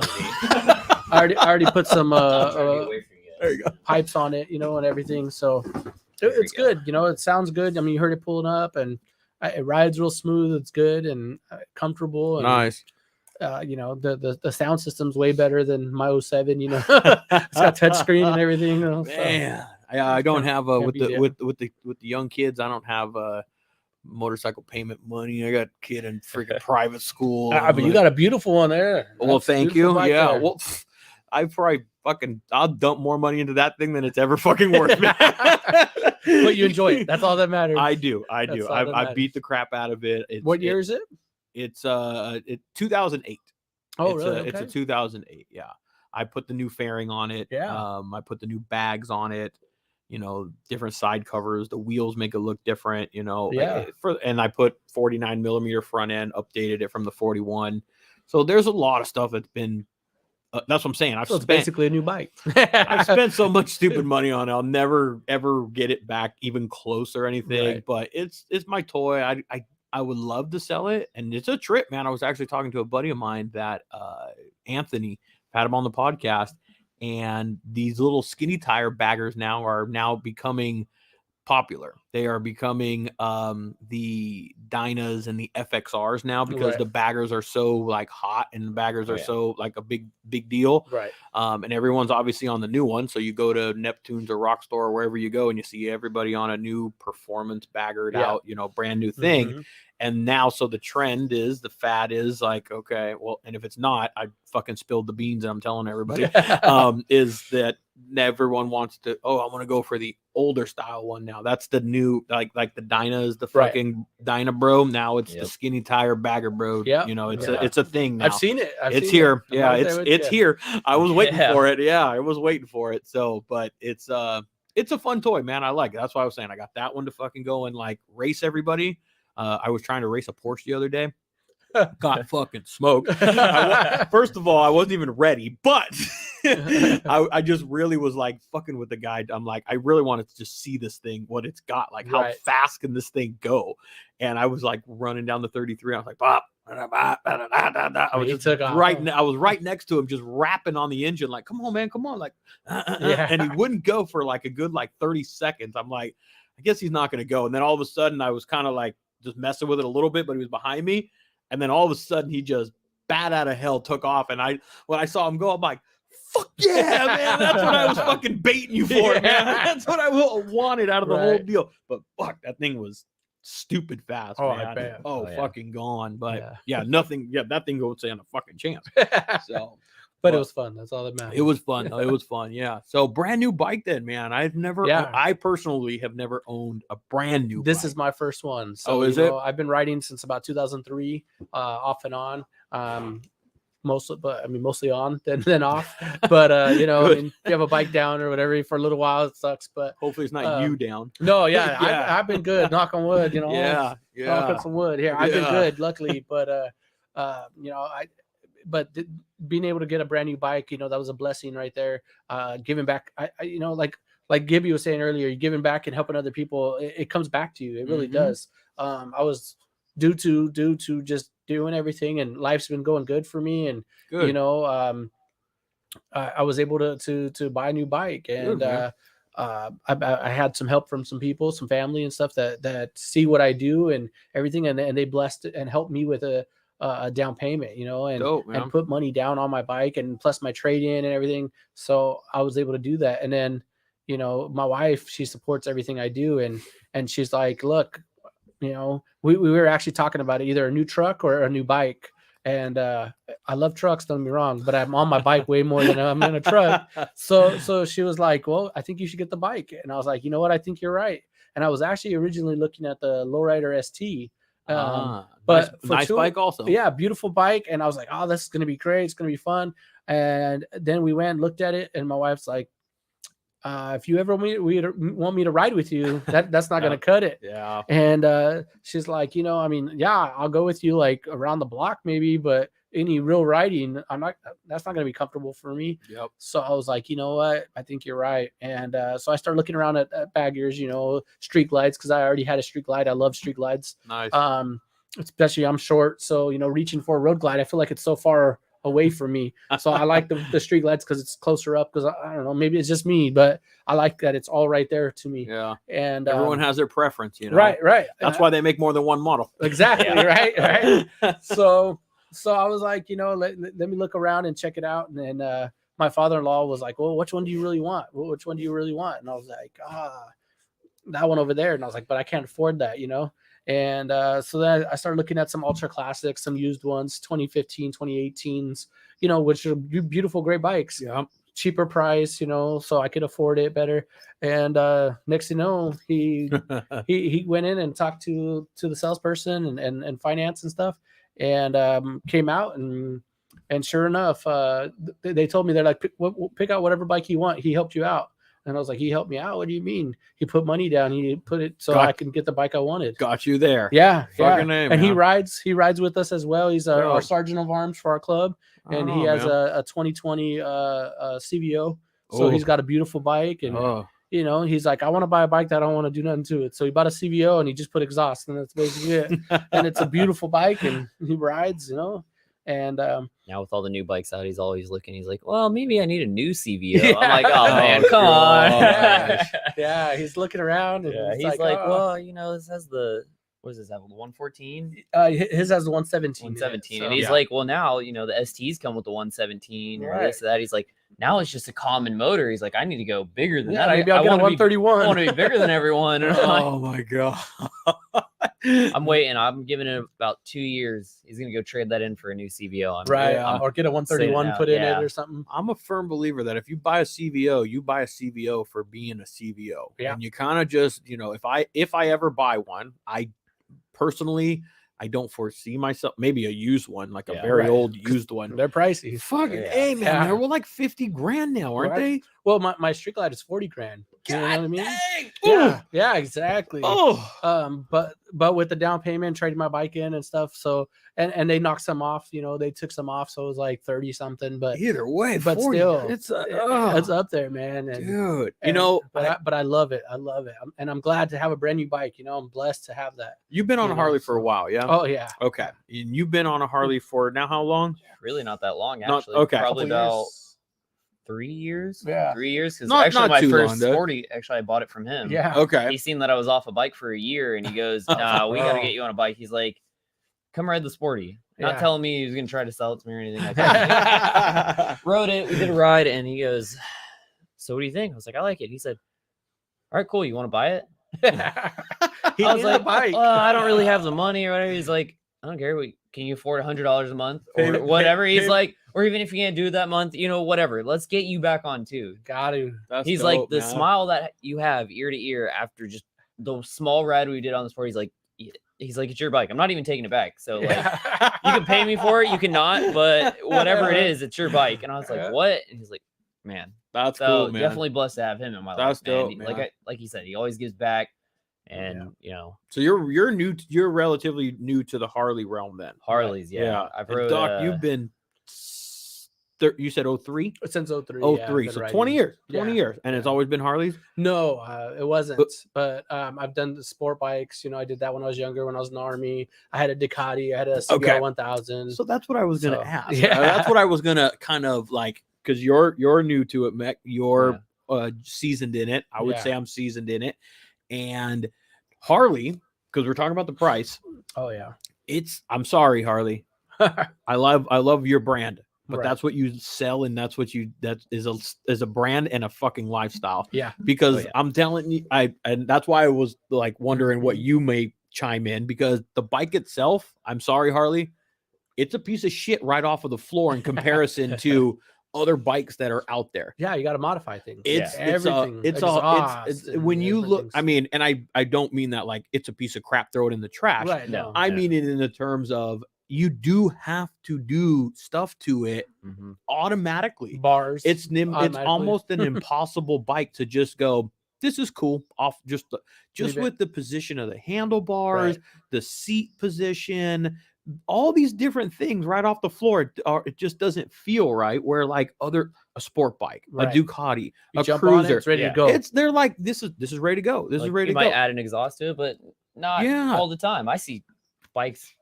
I already put some there you go. pipes on it, you know, and everything. So it's good. You know, it sounds good. I mean, you heard it pulling up, and it rides real smooth. It's good and comfortable. And, nice. You know, the sound system's way better than my 07. You know, it's got touchscreen and everything. You know, Man, I don't have with the young kids. I don't have motorcycle payment money. I got a kid in freaking private school. But you got a beautiful one there. Well, thank you. Yeah. There. Well, I'll dump more money into that thing than it's ever fucking worth. But you enjoy it. That's all that matters. I do. I beat the crap out of it. What year is it? It's 2008. Oh, really? It's a 2008. Yeah. I put the new fairing on it. Yeah. I put the new bags on it. You know, different side covers. The wheels make it look different. You know. Yeah. And I put 49 millimeter front end. Updated it from the 41. So there's a lot of stuff that's been. That's what I'm saying. It's basically a new bike. I've spent so much stupid money on it. I'll never ever get it back even close or anything. Right. But it's my toy. I would love to sell it, and it's a trip, man. I was actually talking to a buddy of mine that Anthony had him on the podcast, and these little skinny tire baggers are becoming popular. They are becoming the Dynas and the FXRs now because the baggers are so like hot and the baggers are so like a big deal. Right. And everyone's obviously on the new one. So you go to Neptune's or Rockstar or wherever you go and you see everybody on a new performance baggered out, you know, brand new thing. Mm-hmm. And now, so the trend is, the fad is like, okay, well, and if it's not, I fucking spilled the beans and I'm telling everybody, is that everyone wants to, I want to go for the older style one now. That's the new, like the Dyna is the fucking Dyna bro. Now it's the skinny tire bagger bro. Yeah. You know, it's a thing now. I've seen it. It's here. Yeah, it's here. I was waiting for it. Yeah, I was waiting for it. So, but it's a fun toy, man. I like it. That's why I was saying I got that one to fucking go and like race everybody. I was trying to race a Porsche the other day. Got fucking smoked. First of all, I wasn't even ready, but I just really was like fucking with the guy. I'm like, I really wanted to just see this thing, what it's got, like how fast can this thing go? And I was like running down the 33. I was like, bop. I was just I was right next to him, just rapping on the engine, like, come on, man, come on, like, and he wouldn't go for like a good 30 seconds. I'm like, I guess he's not going to go. And then all of a sudden, I was kind of like just messing with it a little bit, but he was behind me. And then all of a sudden, he just bat out of hell took off. And when I saw him go, I'm like, fuck yeah, man. That's what I was fucking baiting you for, man. That's what I wanted out of the whole deal. But fuck, that thing was stupid fast, man. I bet. Fucking gone. But nothing. Yeah, that thing won't stand a fucking chance. So. But it was fun. That's all that matters. It was fun. It was fun. Yeah. So brand new bike then, man. I personally have never owned a brand new This bike. is my first one. So is it? I've been riding since about 2003, off and on. Mostly on, then off. But you know, you have a bike down or whatever for a little while, it sucks. But hopefully it's not you down. No, I've been good. Knock on wood, you know. Knock on some wood here. I've been good, luckily. But you know, being able to get a brand new bike, you know, that was a blessing right there. Giving back, you know, like Gibby was saying earlier, you're giving back and helping other people. It comes back to you. It really does. I was due to just doing everything, and life's been going good for me. And you know, I was able to buy a new bike, and I had some help from some people, some family and stuff that see what I do and everything, and they blessed and helped me with a down payment, you know, and put money down on my bike, and plus my trade-in and everything. So I was able to do that. And then, you know, my wife, she supports everything I do, and she's like, look, you know, we were actually talking about either a new truck or a new bike. And I love trucks, don't get me wrong, but I'm on my bike way more than I'm in a truck. So she was like, well, I think you should get the bike. And I was like, you know what? I think you're right. And I was actually originally looking at the Lowrider ST. But nice bike also. Yeah, beautiful bike. And I was like, oh, this is going to be great. It's going to be fun. And then we went and looked at it. And my wife's like, if you ever want me to ride with you, that's not going to cut it. Yeah. And she's like, I mean, yeah, I'll go with you like around the block maybe, but any real riding, that's not going to be comfortable for me. Yep. So I was like, you know what? I think you're right. And so I started looking around at Baggers, street glides, because I already had a street glide. I love street glides. Nice. Especially I'm short. So, reaching for a road glide, I feel like it's so far away from me. So I like the street glides because it's closer up, because I don't know, maybe it's just me, but I like that it's all right there to me. Yeah. And everyone has their preference, Right. That's why they make more than one model. Exactly. Right. So I was like, let me look around and check it out. And then my father-in-law was like, well, which one do you really want? Which one do you really want? And I was like, that one over there. And I was like, but I can't afford that, And so then I started looking at some ultra classics, some used ones, 2015, 2018s, which are beautiful, great bikes. Yeah. Cheaper price, so I could afford it better. And next thing you know, he went in and talked to the salesperson and finance and stuff, and came out and sure enough, they told me, they're like, pick out whatever bike you want. He helped you out. And I was like, he helped me out? What do you mean? He put money down. He put it so I can get the bike I wanted. Got you there. Yeah. Fucking name, and man. he rides with us as well. He's our sergeant of arms for our club. And he has a 2020 CVO. So he's got a beautiful bike. And, he's like, I want to buy a bike that I don't want to do nothing to it. So he bought a CVO and he just put exhaust. And that's basically it. And it's a beautiful bike. And he rides, And now with all the new bikes out, he's always looking. He's like, well, maybe I need a new CVO. I'm like, oh man, come on. Yeah, he's looking around. And he's like, well, this has the, what does this have? 114? His has the 117. 117. And he's like, well, now, the STs come with the 117 or this or that. He's like, now it's just a common motor. He's like, I need to go bigger than that. Maybe I'll get a 131. I want to be bigger than everyone. And oh my God. I'm waiting. I'm giving it about 2 years. He's going to go trade that in for a new CVO. Or get a 131 put in it or something. I'm a firm believer that if you buy a CVO, you buy a CVO for being a CVO. Yeah. And you kind of just, if I ever buy one, I personally, I don't foresee myself, maybe a used one, like a very old used one. They're pricey. Fucking A, man. They're like 50 grand now, aren't they? Well, my street glide is 40 grand. You know what I mean? Dang. Yeah, exactly. But with the down payment, trading my bike in and stuff. So, and they knocked some off, they took some off. So it was like 30 something, but either way, but 40, still it's up there, man. And, dude, but I love it. I love it. And I'm glad to have a brand new bike. I'm blessed to have that. You've been on a Harley for a while. Yeah. Oh yeah. Okay. And you've been on a Harley for now how long? Really not that long, actually. Okay. Probably about 3 years. Yeah. 3 years. Because not actually my too first long, Sporty, actually I bought it from him. Yeah. Okay. He seen that I was off a bike for a year and he goes, nah, we got to get you on a bike. He's like, come ride the Sporty. Not telling me he was going to try to sell it to me or anything like that. Rode it. We did a ride and he goes, so what do you think? I was like, I like it. He said, all right, cool. You want to buy it? I was like, well, I don't really have the money or whatever. He's like, I don't care. Can you afford $100 a month or whatever? He's like, or even if you can't do it that month, whatever. Let's get you back on too. Got to. He's dope, like the smile that you have ear to ear after just the small ride we did on the Sport. He's like, it's your bike. I'm not even taking it back. So like, you can pay me for it. You cannot, but whatever it is, it's your bike. And I was like, what? And he's like, man, that's cool, man. Definitely blessed to have him in my life. That's dope, man. man. Like he said, he always gives back. And so you're new. You're relatively new to the Harley realm, then. Harleys, yeah. I've rode. Doc, you've been. You said 03? Since 03. 03. So 20 years. 20 years, and it's always been Harleys. No, it wasn't. But I've done the sport bikes. I did that when I was younger. When I was in the Army, I had a Ducati. I had a CBR 1000. So that's what I was gonna ask. Yeah, that's what I was gonna kind of like, because you're new to it, Mech. You're seasoned in it. I would say I'm seasoned in it. And Harley, because we're talking about the price. Oh yeah. I'm sorry, Harley. I love your brand, but that's what you sell, and that is a brand and a fucking lifestyle. Yeah. Because I'm telling you, and that's why I was like wondering what you may chime in, because the bike itself, I'm sorry, Harley, it's a piece of shit right off of the floor in comparison to other bikes that are out there. Yeah, you got to modify things. It's everything. it's when you look. I mean, and I don't mean that like it's a piece of crap, throw it in the trash. Right. No. I mean it in the terms of you do have to do stuff to it automatically. Bars. It's almost an impossible bike to just go, this is cool off just with the position of the handlebars, the seat position, all these different things right off the floor. It just doesn't feel right. Where like a sport bike, a Ducati, a cruiser, it's ready to go. They're like, this is ready to go. This is ready to go. You might add an exhaust to it, but not all the time. I see bikes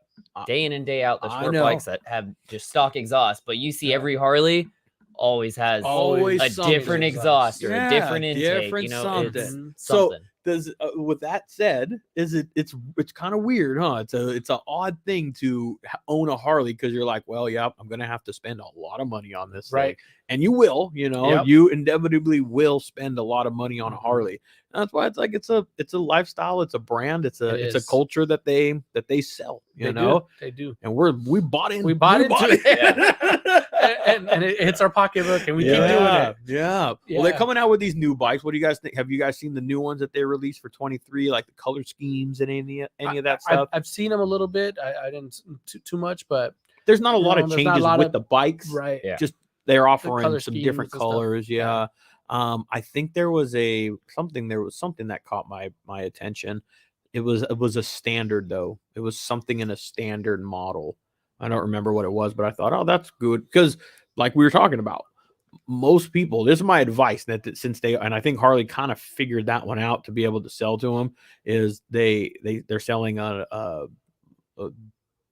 day in and day out, the sport bikes that have just stock exhaust, but you see every Harley always has a different exhaust or a different intake, something. It's something. Does with that said, it's kind of weird, huh? It's an odd thing to own a Harley because you're like, well, yeah, I'm gonna have to spend a lot of money on this thing. And you will, you inevitably will spend a lot of money on a Harley. And that's why it's like it's a lifestyle, it's a brand, it's a culture that they sell, they do. And we bought into it. and it hits our pocketbook, and we keep doing it. Yeah. Well, they're coming out with these new bikes. What do you guys think? Have you guys seen the new ones that they released for 23, like the color schemes and any of that stuff? I've seen them a little bit. I didn't too much, but there's not a lot of changes with the bikes. Right. Yeah. Just they're offering some different colors. Yeah. I think there was something that caught my attention. It was a standard though. It was something in a standard model. I don't remember what it was, but I thought, oh, that's good. Because like we were talking about, most people, this is my advice, that since and I think Harley kind of figured that one out to be able to sell to them, is they're selling a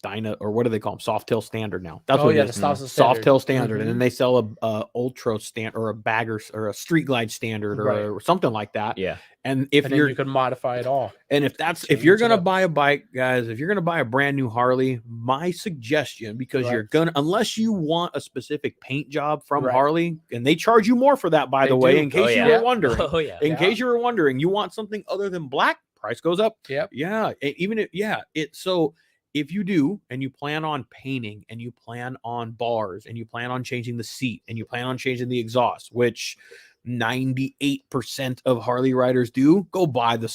Dyna, or what do they call them? Soft tail standard now. That's what it is. Soft tail standard. And then they sell a ultra standard or a bagger or a street glide standard or something like that. Yeah. And you can modify it all. And if you're gonna buy a bike, guys, if you're gonna buy a brand new Harley, my suggestion, because unless you want a specific paint job from Harley, and they charge you more for that, by the way, in case you were wondering. In case you were wondering, you want something other than black, price goes up. Yep. Yeah. If you do, and you plan on painting, and you plan on bars, and you plan on changing the seat, and you plan on changing the exhaust, which 98% of Harley riders do, go buy the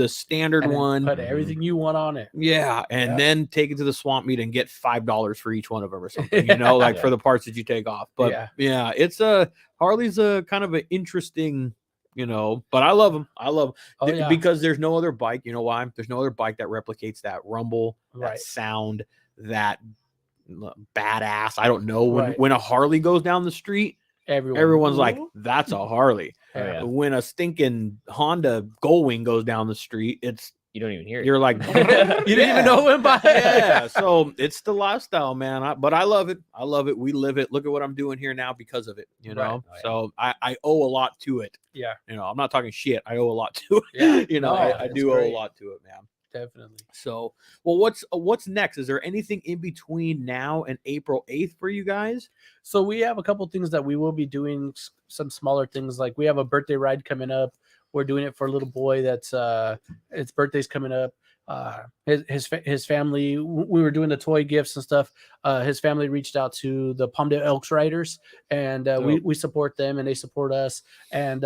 standard one. Put everything you want on it. Yeah, and then take it to the swamp meet and get $5 for each one of them or something. For the parts that you take off. But it's Harley's a kind of an interesting. But I love them. Because there's no other bike. You know why? There's no other bike that replicates that rumble, that sound, that badass. I don't know. When a Harley goes down the street, everyone's like, that's a Harley. When a stinking Honda Gullwing goes down the street, you don't even hear it. You're like, you didn't even know him by it. Yeah. So it's the lifestyle, man. But I love it. I love it. We live it. Look at what I'm doing here now because of it, So I owe a lot to it. Yeah. I'm not talking shit. I owe a lot to it. Yeah. I do owe a lot to it, man. Definitely. So, well, what's next? Is there anything in between now and April 8th for you guys? So we have a couple things that we will be doing, some smaller things. Like we have a birthday ride coming up. We're doing it for a little boy that's his birthday's coming up. His family, we were doing the toy gifts and stuff. His family reached out to the Palmdale Elks Riders, and we support them, and they support us. And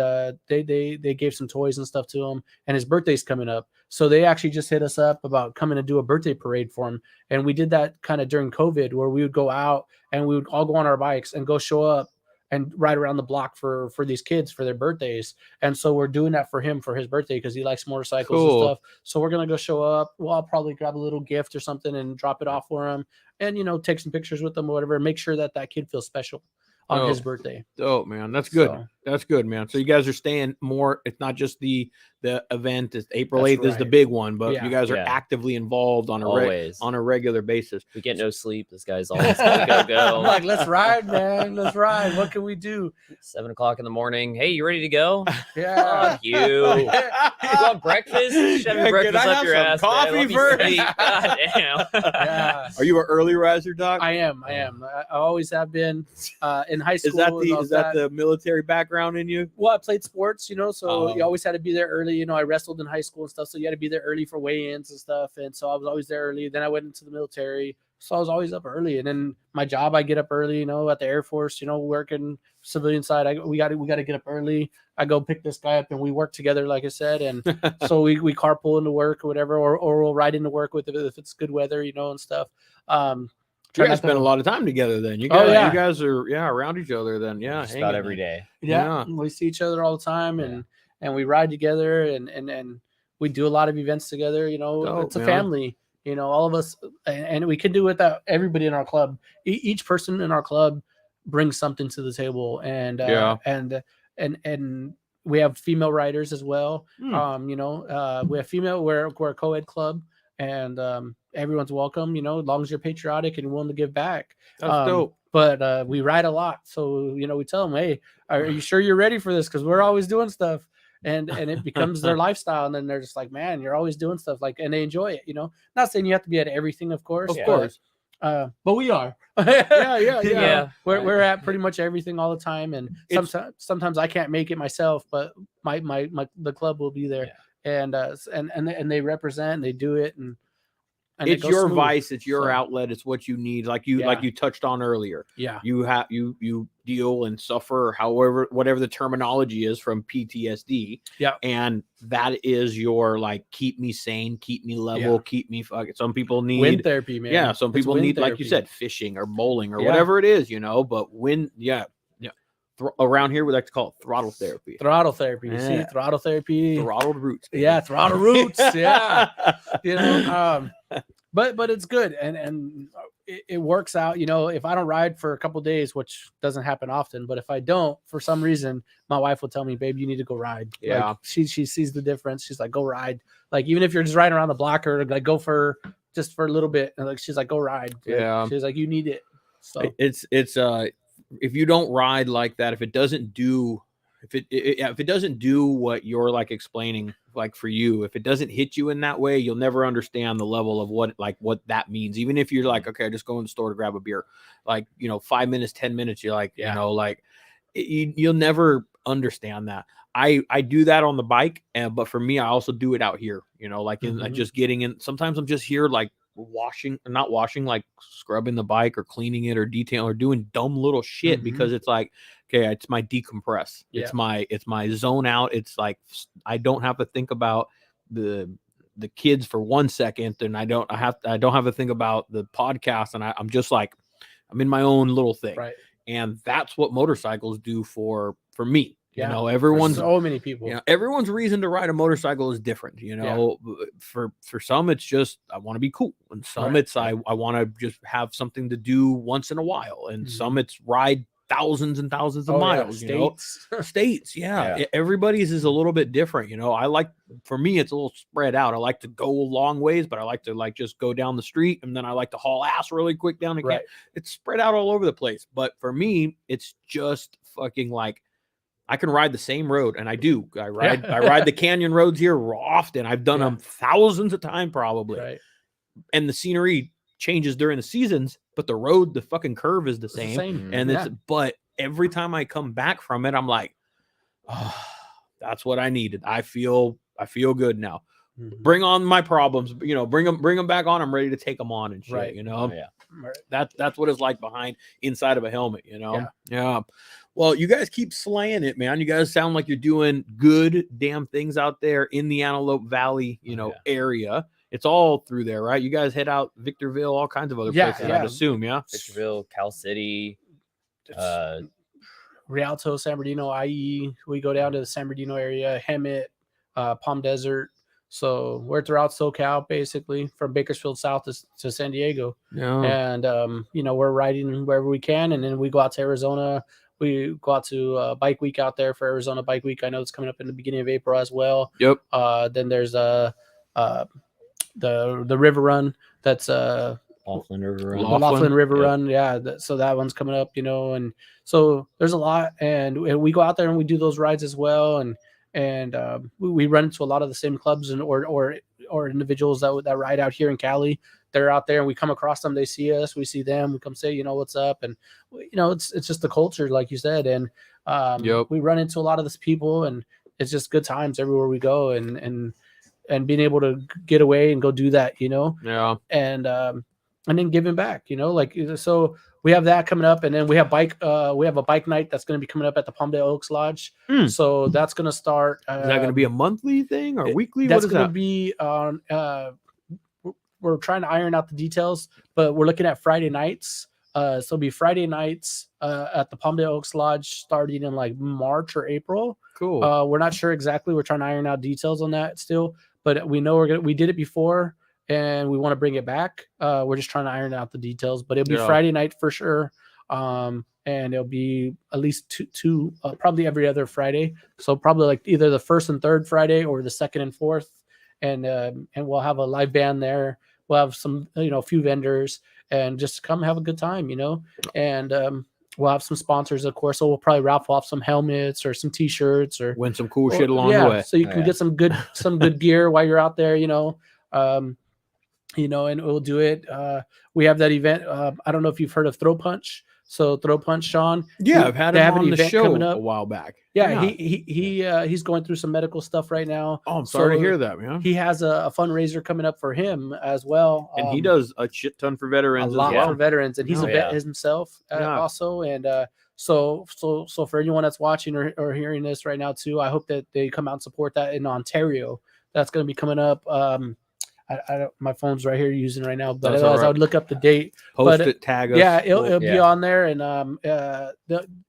they gave some toys and stuff to him. And his birthday's coming up, so they actually just hit us up about coming to do a birthday parade for him. And we did that kind of during COVID, where we would go out and we would all go on our bikes and go show up and ride around the block for these kids for their birthdays. And so we're doing that for him for his birthday because he likes motorcycles and stuff. So we're going to go show up. Well, I'll probably grab a little gift or something and drop it off for him and, take some pictures with them or whatever. Make sure that kid feels special on his birthday. Oh, man. That's good. So, that's good, man. So you guys are staying more. It's not just the event. It's April 8th is the big one, but you guys are actively involved on a regular basis. We get no sleep. This guy's always go. I'm like, let's ride, man. Let's ride. What can we do? 7:00 in the morning. Hey, you ready to go? Yeah. Fuck you. You want breakfast? Shove your breakfast up your ass. Coffee first. God damn. Yeah. Are you an early riser, Doc? I am. I always have been. In high school. Is that the military background in you? Well, I played sports, so you always had to be there early. I wrestled in high school and stuff, so you had to be there early for weigh-ins and stuff. And so I was always there early. Then I went into the military, So I was always up early, and then my job, I get up early, you know, at the Air Force, you know, working civilian side. We got to get up early. I go pick this guy up, and we work together, like I said, and so we carpool into work or whatever, or we'll ride into work with it if it's good weather, you know, and stuff. You guys spend a lot of time together then. You guys are around each other then. Yeah, just about every day. Yeah, we see each other all the time, and we ride together, and we do a lot of events together. You know, it's a family. You know, all of us, and we can do it without everybody in our club. Each person in our club brings something to the table, and we have female riders as well. You know, we have female. We're a co-ed club, and everyone's welcome. You know, as long as you're patriotic and willing to give back. That's dope. But we ride a lot, so you know, we tell them, hey, are you sure you're ready for this? Because we're always doing stuff. And it becomes their lifestyle, and then they're just like, man, you're always doing stuff, like, and they enjoy it, you know. Not saying you have to be at everything, of course, but we are. Yeah. We're at pretty much everything all the time, and sometimes I can't make it myself, but the club will be there, and they represent, and they do it, and it's your vice, it's your outlet, it's what you need, like you touched on earlier. You deal and suffer, however, whatever the terminology is, from PTSD, and that is your, like, keep me sane, keep me level, keep me fucking. Some people need wind therapy, man. Some people need therapy. Like you said, fishing or bowling or whatever it is, you know. But around here we like to call it throttle therapy. You see, throttle therapy, throttled roots, baby. Throttle roots. You know, but it's good, and it works out. You know, if I don't ride for a couple of days, which doesn't happen often, but if I don't, for some reason, my wife will tell me, babe, you need to go ride. Like, she sees the difference. She's like, go ride. Like, even if you're just riding around the block, or like go for just for a little bit, and like, she's like, go ride. Like, she's like, you need it. So it's if you don't ride like that, if it doesn't do what you're like explaining, like for you, if it doesn't hit you in that way, you'll never understand the level of what that means. Even if you're like, okay, I just go in the store to grab a beer, like, you know, 5 minutes, 10 minutes, you're like, you know, like you'll never understand that. I do that on the bike, but for me, I also do it out here, you know, like in like just getting in. Sometimes I'm just here, like not washing, like scrubbing the bike or cleaning it or detailing or doing dumb little shit, because it's like, okay, it's my decompress. It's my zone out. It's like, I don't have to think about the kids for 1 second, and I don't have to think about the podcast, and I'm just like, I'm in my own little thing. Right. And that's what motorcycles do for me. You know, so many people. You know, everyone's reason to ride a motorcycle is different. You know, for some it's just I want to be cool, and some it's I want to just have something to do once in a while, and some it's ride thousands and thousands of miles. States. Everybody's is a little bit different. You know, for me it's a little spread out. I like to go long ways, but I like to like just go down the street, and then I like to haul ass really quick down the It's spread out all over the place. But for me, it's just fucking like, I can ride the same road, and I do. I ride the canyon roads here often. I've done them thousands of times probably. And the scenery changes during the seasons, but the fucking curve is the same. And but every time I come back from it, I'm like, oh, that's what I needed. I feel good now. Bring on my problems, you know, bring them back on. I'm ready to take them on and shit, you know. That's what it's like inside of a helmet, you know. Well, you guys keep slaying it, man. You guys sound like you're doing good damn things out there in the Antelope Valley, you know, area. It's all through there, right? You guys head out Victorville, all kinds of other places, I'd assume, Victorville, Cal City, Rialto, San Bernardino, IE. We go down to the San Bernardino area, Hemet, Palm Desert. So we're throughout SoCal, basically, from Bakersfield South to San Diego. And, you know, we're riding wherever we can. And then we go out to Arizona. We go out to Bike Week out there for Arizona Bike Week. I know it's coming up in the beginning of April as well. Then there's the River Run. That's Laughlin River Run. Laughlin River Run. So that one's coming up, you know. And so there's a lot. And we go out there and we do those rides as well. And we run into a lot of the same clubs or individuals that ride out here in Cali. They're out there and we come across them. They see us, we see them. We come say, you know, what's up? And you know, it's just the culture, like you said. And we run into a lot of these people, and it's just good times everywhere we go. And being able to get away and go do that, you know. And and then giving back, like, so we have that coming up, and then we have a bike night that's going to be coming up at the Palmdale Oaks Lodge. So that's going to start. Is that going to be a monthly thing or weekly? That's what is going that? to be on. We're trying to iron out the details, but we're looking at Friday nights. So it'll be Friday nights at the Palmdale Oaks Lodge starting in like March or April. Cool. We're not sure exactly. We're trying to iron out details on that still, but we know we did it before and we want to bring it back. We're just trying to iron out the details, but it'll be Friday night for sure. And it'll be at least two probably every other Friday. So probably like either the first and third Friday or the second and fourth. And we'll have a live band there. We'll have some, a few vendors, and just come have a good time, and we'll have some sponsors, of course. So we'll probably raffle off some helmets or some T-shirts or win some cool shit along the way. So you can get some good gear while you're out there, and we'll do it. We have that event. I don't know if you've heard of Throw Punch. So Throw Punch, Sean. Yeah, I've had him on the show a while back. Yeah, he's going through some medical stuff right now. Oh, I'm sorry to hear that, man. He has a fundraiser coming up for him as well. And he does a shit ton for veterans a lot as well. for veterans, and he's a vet himself also. And so for anyone that's watching or hearing this right now too, I hope that they come out and support that in Ontario. That's going to be coming up. I don't, my phone's right here using right now, but otherwise I would look up the date. Post it, tag us. Yeah, it'll be on there, and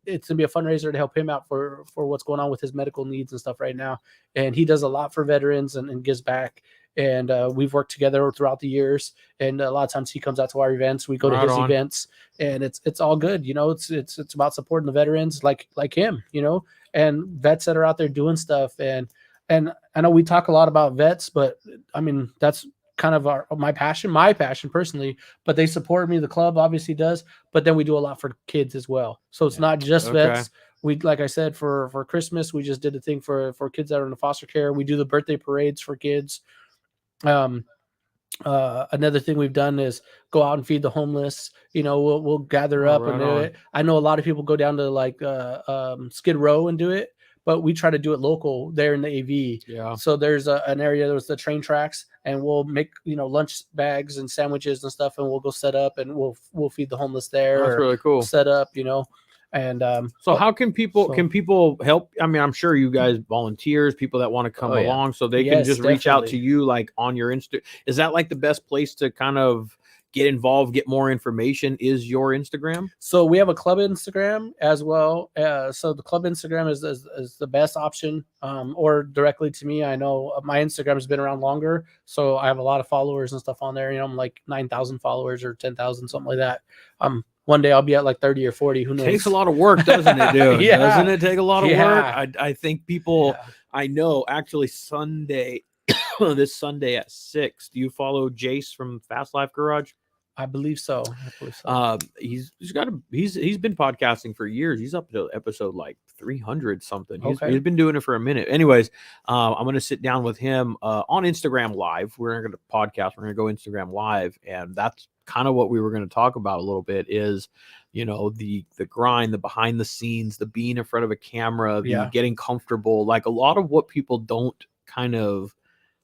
it's gonna be a fundraiser to help him out for what's going on with his medical needs and stuff right now. And he does a lot for veterans and gives back. And we've worked together throughout the years. And a lot of times he comes out to our events. We go to his events, and it's all good. It's about supporting the veterans like him. And vets that are out there doing stuff. And I know we talk a lot about vets, but I mean, that's kind of my passion personally, but they support me. The club obviously does, but then we do a lot for kids as well. So it's not just vets. We, like I said, for Christmas, we just did a thing for kids that are in the foster care. We do the birthday parades for kids. Another thing we've done is go out and feed the homeless. We'll gather up and do it. I know a lot of people go down to like Skid Row and do it, but we try to do it local there in the AV. Yeah. So there's an area, there's the train tracks, and we'll make, lunch bags and sandwiches and stuff, and we'll go set up and we'll feed the homeless there. That's really cool. Set up, And so how can people help? I mean, I'm sure you guys volunteers, people that want to come along, so they can just reach out to you like on your Insta. Is that like the best place to kind of get involved, get more information? Is your Instagram? So we have a club Instagram as well. So the club Instagram is the best option, or directly to me. I know my Instagram has been around longer, so I have a lot of followers and stuff on there. I'm like 9,000 followers or 10,000, something like that. One day I'll be at like 30 or 40. Who knows? It takes a lot of work, doesn't it, dude? Doesn't it take a lot of work? I think people, I know actually Sunday, this Sunday at 6, do you follow Jace from Fast Life Garage? I believe so. He's been podcasting for years. He's up to episode like 300 something. He's been doing it for a minute. Anyways, I'm going to sit down with him on Instagram Live. We're going to podcast. We're going to go Instagram Live, and that's kind of what we were going to talk about a little bit is, the grind, the behind the scenes, the being in front of a camera, the getting comfortable, like a lot of what people don't kind of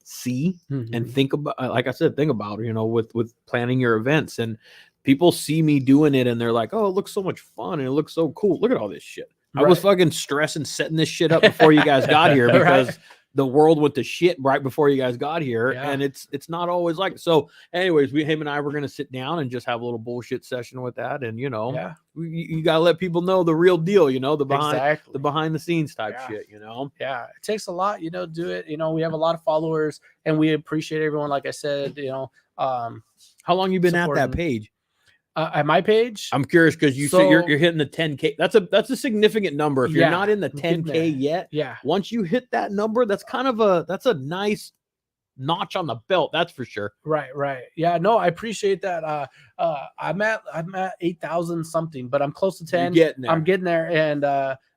see and think about, like I said, with planning your events. And people see me doing it and they're like, oh, it looks so much fun and it looks so cool. Look at all this shit. I was fucking stressing setting this shit up before you guys got here because the world went to shit right before you guys got here. And it's not always like so. Anyways, him and I were going to sit down and just have a little bullshit session with that. And, you got to let people know the real deal, the behind the scenes type shit, Yeah, it takes a lot, do it. We have a lot of followers and we appreciate everyone. Like I said, how long you been at that page? At my page, I'm curious because you say you're hitting the 10K. That's a significant number. If you're not in the 10K yet, once you hit that number, that's a nice notch on the belt. That's for sure. Right. Yeah, no, I appreciate that. I'm at 8,000 something, but I'm close to 10. I'm getting there, and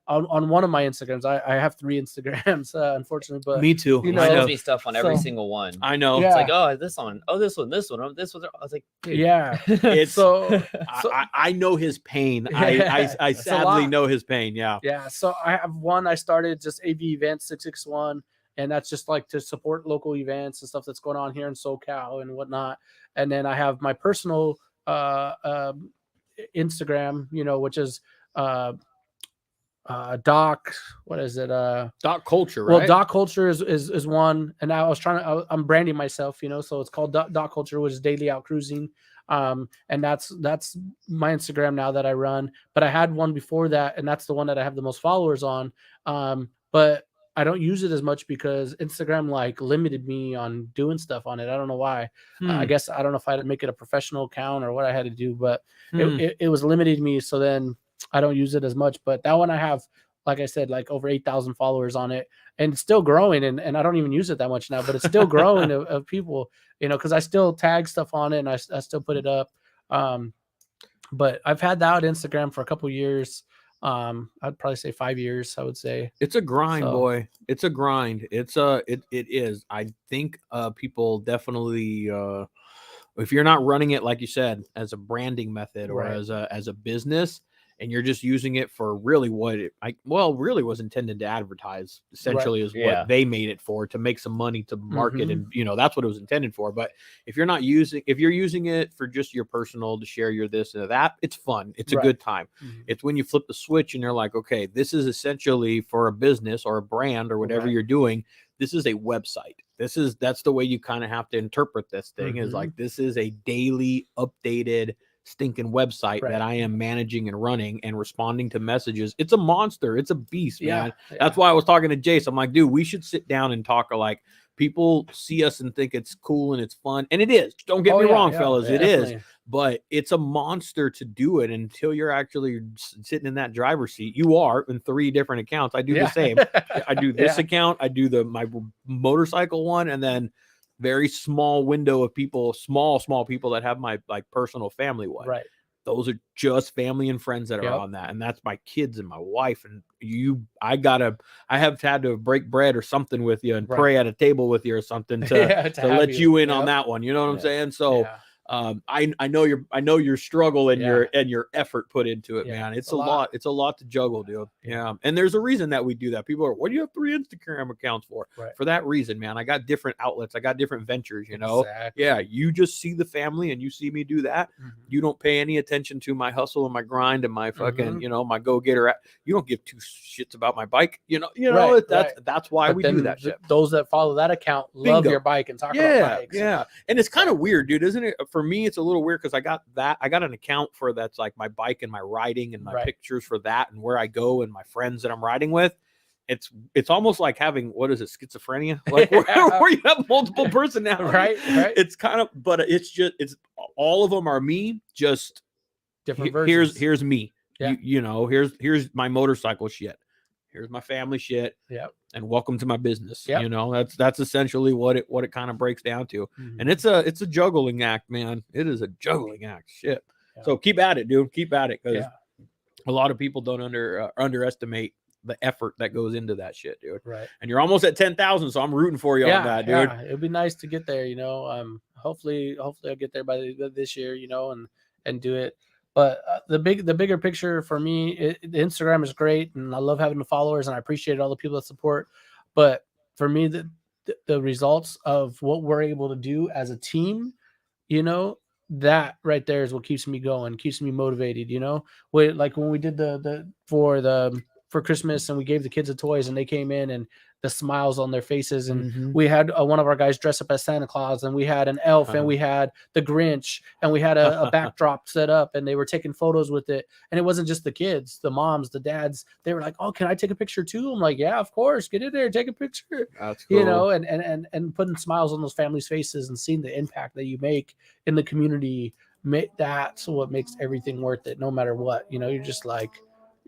on one of my Instagrams, I have 3 Instagrams, unfortunately. But me too. He sends me stuff on every single one. I know. Yeah. It's like, oh, this one, oh, this one, this one. I was like, dude. Yeah. It's so I know his pain. I sadly know his pain. Yeah. Yeah. So I have one. I started just AV Event 661, and that's just like to support local events and stuff that's going on here in SoCal and whatnot. And then I have my personal Instagram, which is Doc, what is it? Doc Culture, right? Well, Doc Culture is one, and I was I'm branding myself, so it's called Doc Culture, which is daily out cruising. And that's my Instagram now that I run, but I had one before that, and that's the one that I have the most followers on. But I don't use it as much because Instagram like limited me on doing stuff on it. I don't know why. I guess I don't know if I had to make it a professional account or what I had to do, but it was limiting me. So then I don't use it as much, but that one I have, like I said, like over 8,000 followers on it, and it's still growing. And I don't even use it that much now, but it's still growing of people, because I still tag stuff on it and I still put it up. But I've had that Instagram for a couple years. I'd probably say 5 years. I would say it's a grind, boy. It's a grind. It is. I think people definitely, if you're not running it, like you said, as a branding method or as a business, and you're just using it for really what it really was intended to advertise, essentially, is what they made it for, to make some money, to market, and that's what it was intended for. But if you're using it for just your personal, to share your this and that, it's fun, it's a good time. It's when you flip the switch and you're like, okay, this is essentially for a business or a brand or whatever you're doing. This is a website. That's the way you kind of have to interpret this thing, is like, this is a daily updated stinking website that I am managing and running and responding to messages. It's a monster. It's a beast, man. That's why I was talking to Jace. I'm like, dude, we should sit down and talk. Like, people see us and think it's cool and it's fun, and it is. Don't get me wrong, fellas. It is, but it's a monster to do it until you're actually sitting in that driver's seat. You are in 3 different accounts. I do the same. I do this account. I do my motorcycle one, and then very small window of people, small people that have my like personal family one. Right. Those are just family and friends that are on that. And that's my kids and my wife. And I have had to break bread or something with you and pray at a table with you or something to let you in on that one. You know what I'm saying? So I know your struggle and your effort put into it, man. It's a lot. It's a lot to juggle, dude. Yeah. And there's a reason that we do that. People are, what do you have 3 Instagram accounts for? For that reason, man. I got different outlets. I got different ventures, Exactly. Yeah. You just see the family and you see me do that. You don't pay any attention to my hustle and my grind and my fucking, my go-getter. You don't give 2 shits about my bike. That's why we do that shit. Those that follow that account love your bike and talk about bikes. Yeah. And it's kind of weird, dude, isn't it? For me, it's a little weird because I got an account for that's like my bike and my riding and my pictures for that and where I go and my friends that I'm riding with. It's almost like having, what is it, schizophrenia? Like where you have multiple personalities. Right. It's kind of, but it's all of them are me, just different versions. Here's me. Here's my motorcycle shit. Here's my family shit. Yeah. And welcome to my business. Yep. That's essentially what it kind of breaks down to. And it's a juggling act, man. It is a juggling act. Shit. Yeah. So keep at it, dude. Keep at it. Because a lot of people don't underestimate the effort that goes into that shit, dude. Right. And you're almost at 10,000. So I'm rooting for you on that, dude. Yeah. It'd be nice to get there, hopefully I'll get there by this year, and do it. But the bigger picture for me, the Instagram is great, and I love having the followers, and I appreciate all the people that support. But for me, the results of what we're able to do as a team, that right there is what keeps me going, keeps me motivated. Like when we did for Christmas and we gave the kids the toys, and they came in and the smiles on their faces, and we had one of our guys dress up as Santa Claus, and we had an elf, and we had the Grinch, and we had a backdrop set up, and they were taking photos with it. And it wasn't just the kids, the moms, the dads, they were like, oh, can I take a picture too? I'm like, yeah, of course, get in there, take a picture. That's cool. And putting smiles on those families' faces and seeing the impact that you make in the community, that's what makes everything worth it, no matter what. You're just like,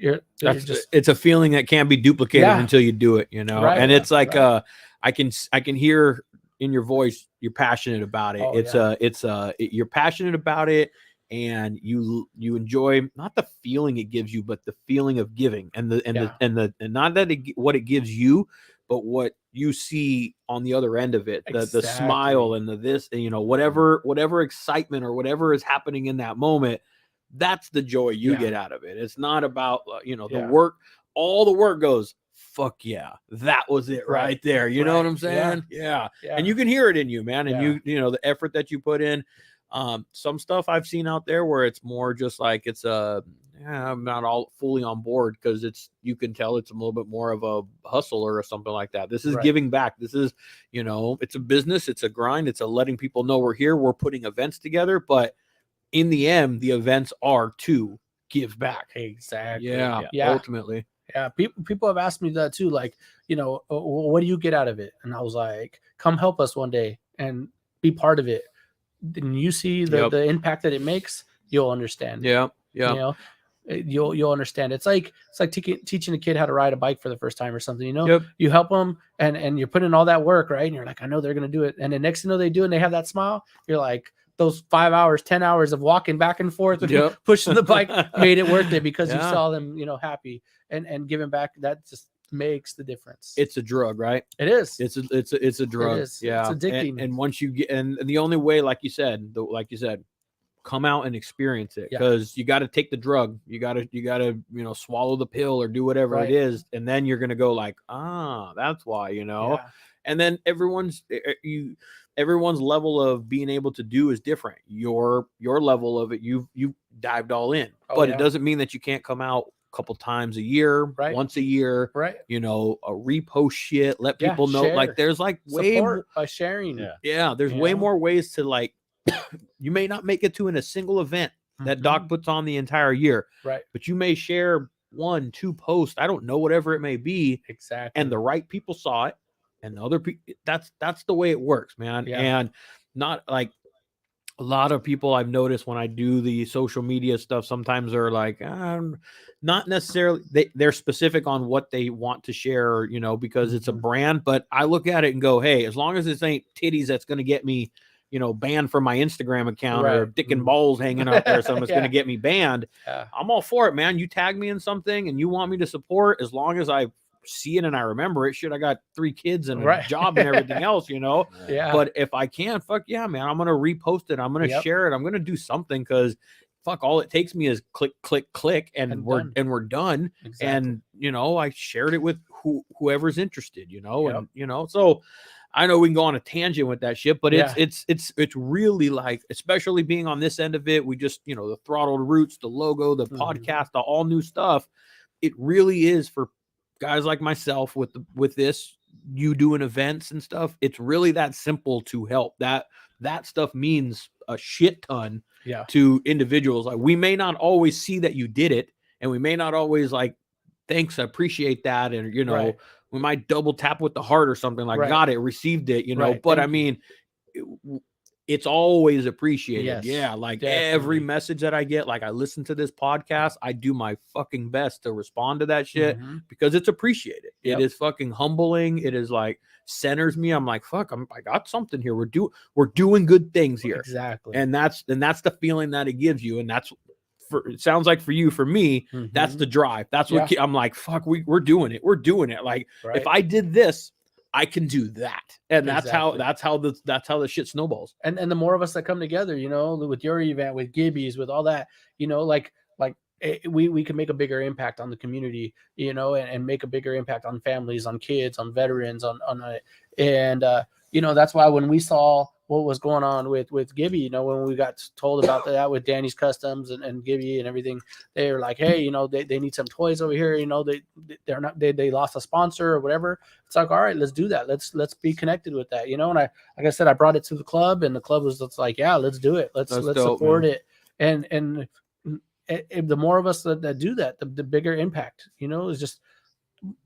it's a feeling that can't be duplicated until you do it, Right, and it's like I can hear in your voice you're passionate about it. You're passionate about it, and you enjoy not the feeling it gives you, but the feeling of giving, and not that what it gives you, but what you see on the other end of it, the smile and whatever excitement or whatever is happening in that moment. That's the joy you get out of it. It's not about, the work. All the work goes fuck yeah, that was it right there. You know what I'm saying? Yeah. And you can hear it in you, man. And you know, the effort that you put in. Some stuff I've seen out there where it's more just like it's I'm not all fully on board because you can tell it's a little bit more of a hustle or something like that. This is giving back. This is, you know, it's a business, it's a grind, it's a letting people know we're here, we're putting events together, but in the end, the events are to give back. Exactly. Yeah. Ultimately. Yeah. People have asked me that too. Like, you know, what do you get out of it? And I was like, come help us one day and be part of it. Then you see the impact that it makes, you'll understand. Yeah. You know, you'll understand. It's like teaching a kid how to ride a bike for the first time or something. You know, you help them and you're putting in all that work, right? And you're like, I know they're gonna do it. And the next thing you know, they do, and they have that smile. You're like, those 5 hours, 10 hours of walking back and forth and pushing the bike made it worth it because you saw them, you know, happy and giving back. That just makes the difference. It's a drug, right? It is. It's a drug. It is. Yeah. It's addicting. And once you get, and the only way, like you said, come out and experience it, because you got to take the drug. You got to, you know, swallow the pill or do whatever it is. And then you're going to go like, that's why, you know, and then everyone's level of being able to do is different. Your level of it, you dived all in, but it doesn't mean that you can't come out a couple times a year, once a year, you know, repost shit, let people know, like there's like way more by sharing. There's way more ways to, like, you may not make it to in a single event that Doc puts on the entire year, but you may share 1-2 posts, I don't know, whatever it may be, and the right people saw it, and the other people, that's the way it works, man. And not like a lot of people I've noticed when I do the social media stuff, sometimes they're like, not necessarily, they're specific on what they want to share, you know, because it's a brand. But I look at it and go, hey, as long as this ain't titties that's going to get me, you know, banned from my Instagram account, or dick and balls hanging up there, something that's going to get me banned, I'm all for it, man. You tag me in something and you want me to support, as long as I see it and I remember it. Shit, I got 3 kids and a job and everything else, you know. But if I can, fuck yeah, man, I'm gonna repost it, I'm gonna share it, I'm gonna do something, because fuck, all it takes me is click, and we're done. And you know, I shared it with whoever's interested, you know. And you know, so I know we can go on a tangent with that shit, but it's really, like, especially being on this end of it, we just, you know, the Throttled Roots, the logo, the podcast, the all new stuff, it really is for guys like myself with this, you doing events and stuff. It's really that simple to help. That stuff means a shit ton to individuals. Like, we may not always see that you did it, and we may not always like, thanks, I appreciate that, and you know, we might double tap with the heart or something, like, got it, received it, you know. But I mean, it's always appreciated. Like every message that I get, like, I listen to this podcast, I do my fucking best to respond to that shit, because it's appreciated. It is fucking humbling. It is like, centers me. I'm like, fuck, I got something here. We're doing good things here. And that's the feeling that it gives you. And that's, it sounds like for you, for me, that's the drive. That's what I'm like, fuck, we're doing it. We're doing it. Like, if I did this, I can do that. And that's how the shit snowballs. And the more of us that come together, you know, with your event, with Gibby's, with all that, you know, like we can make a bigger impact on the community, you know, and make a bigger impact on families, on kids, on veterans, you know, that's why when we saw what was going on with Gibby, you know, when we got told about that with Danny's Customs and Gibby and everything, they were like, hey, you know, they need some toys over here, you know, they lost a sponsor or whatever. It's like, all right, let's do that. Let's be connected with that, you know. And like I said, I brought it to the club, and the club was just like, yeah, let's do it. Let's dope, support man. It. And the more of us that do that, the bigger impact, you know, is just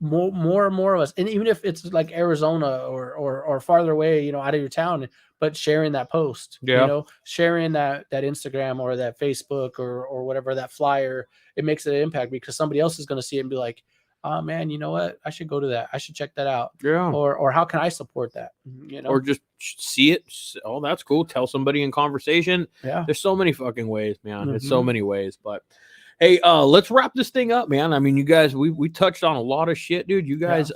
more and more of us. And even if it's like Arizona or farther away, you know, out of your town, but sharing that post, you know, sharing that Instagram or that Facebook or whatever, that flyer, it makes an impact, because somebody else is going to see it and be like, oh man, you know what? I should go to that. I should check that out. Yeah. Or how can I support that? You know, or just see it. Oh, that's cool. Tell somebody in conversation. Yeah. There's so many fucking ways, man. There's so many ways, but hey, let's wrap this thing up, man. I mean, you guys, we touched on a lot of shit, dude. You guys,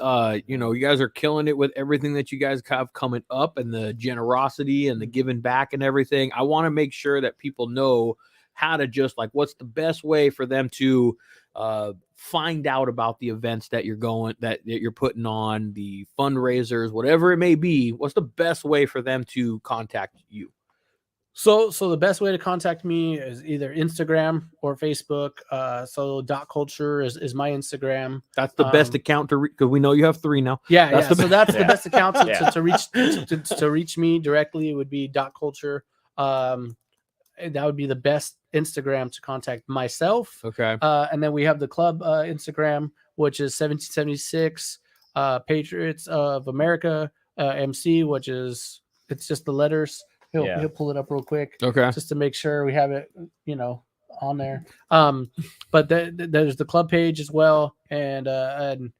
you know, you guys are killing it with everything that you guys have coming up, and the generosity and the giving back and everything. I want to make sure that people know how to just, like, what's the best way for them to find out about the events that that you're putting on, the fundraisers, whatever it may be, what's the best way for them to contact you? So the best way to contact me is either Instagram or Facebook. So .culture is my Instagram. That's the best account to because we know you have 3 now. Yeah, that's so that's the best account to reach to reach me directly. It would be .culture. That would be the best Instagram to contact myself. Okay. And then we have the club Instagram, which is 1776 Patriots of America MC, which is it's just the letters. He'll pull it up real quick. Okay. Just to make sure we have it, on there. But there's the club page as well, and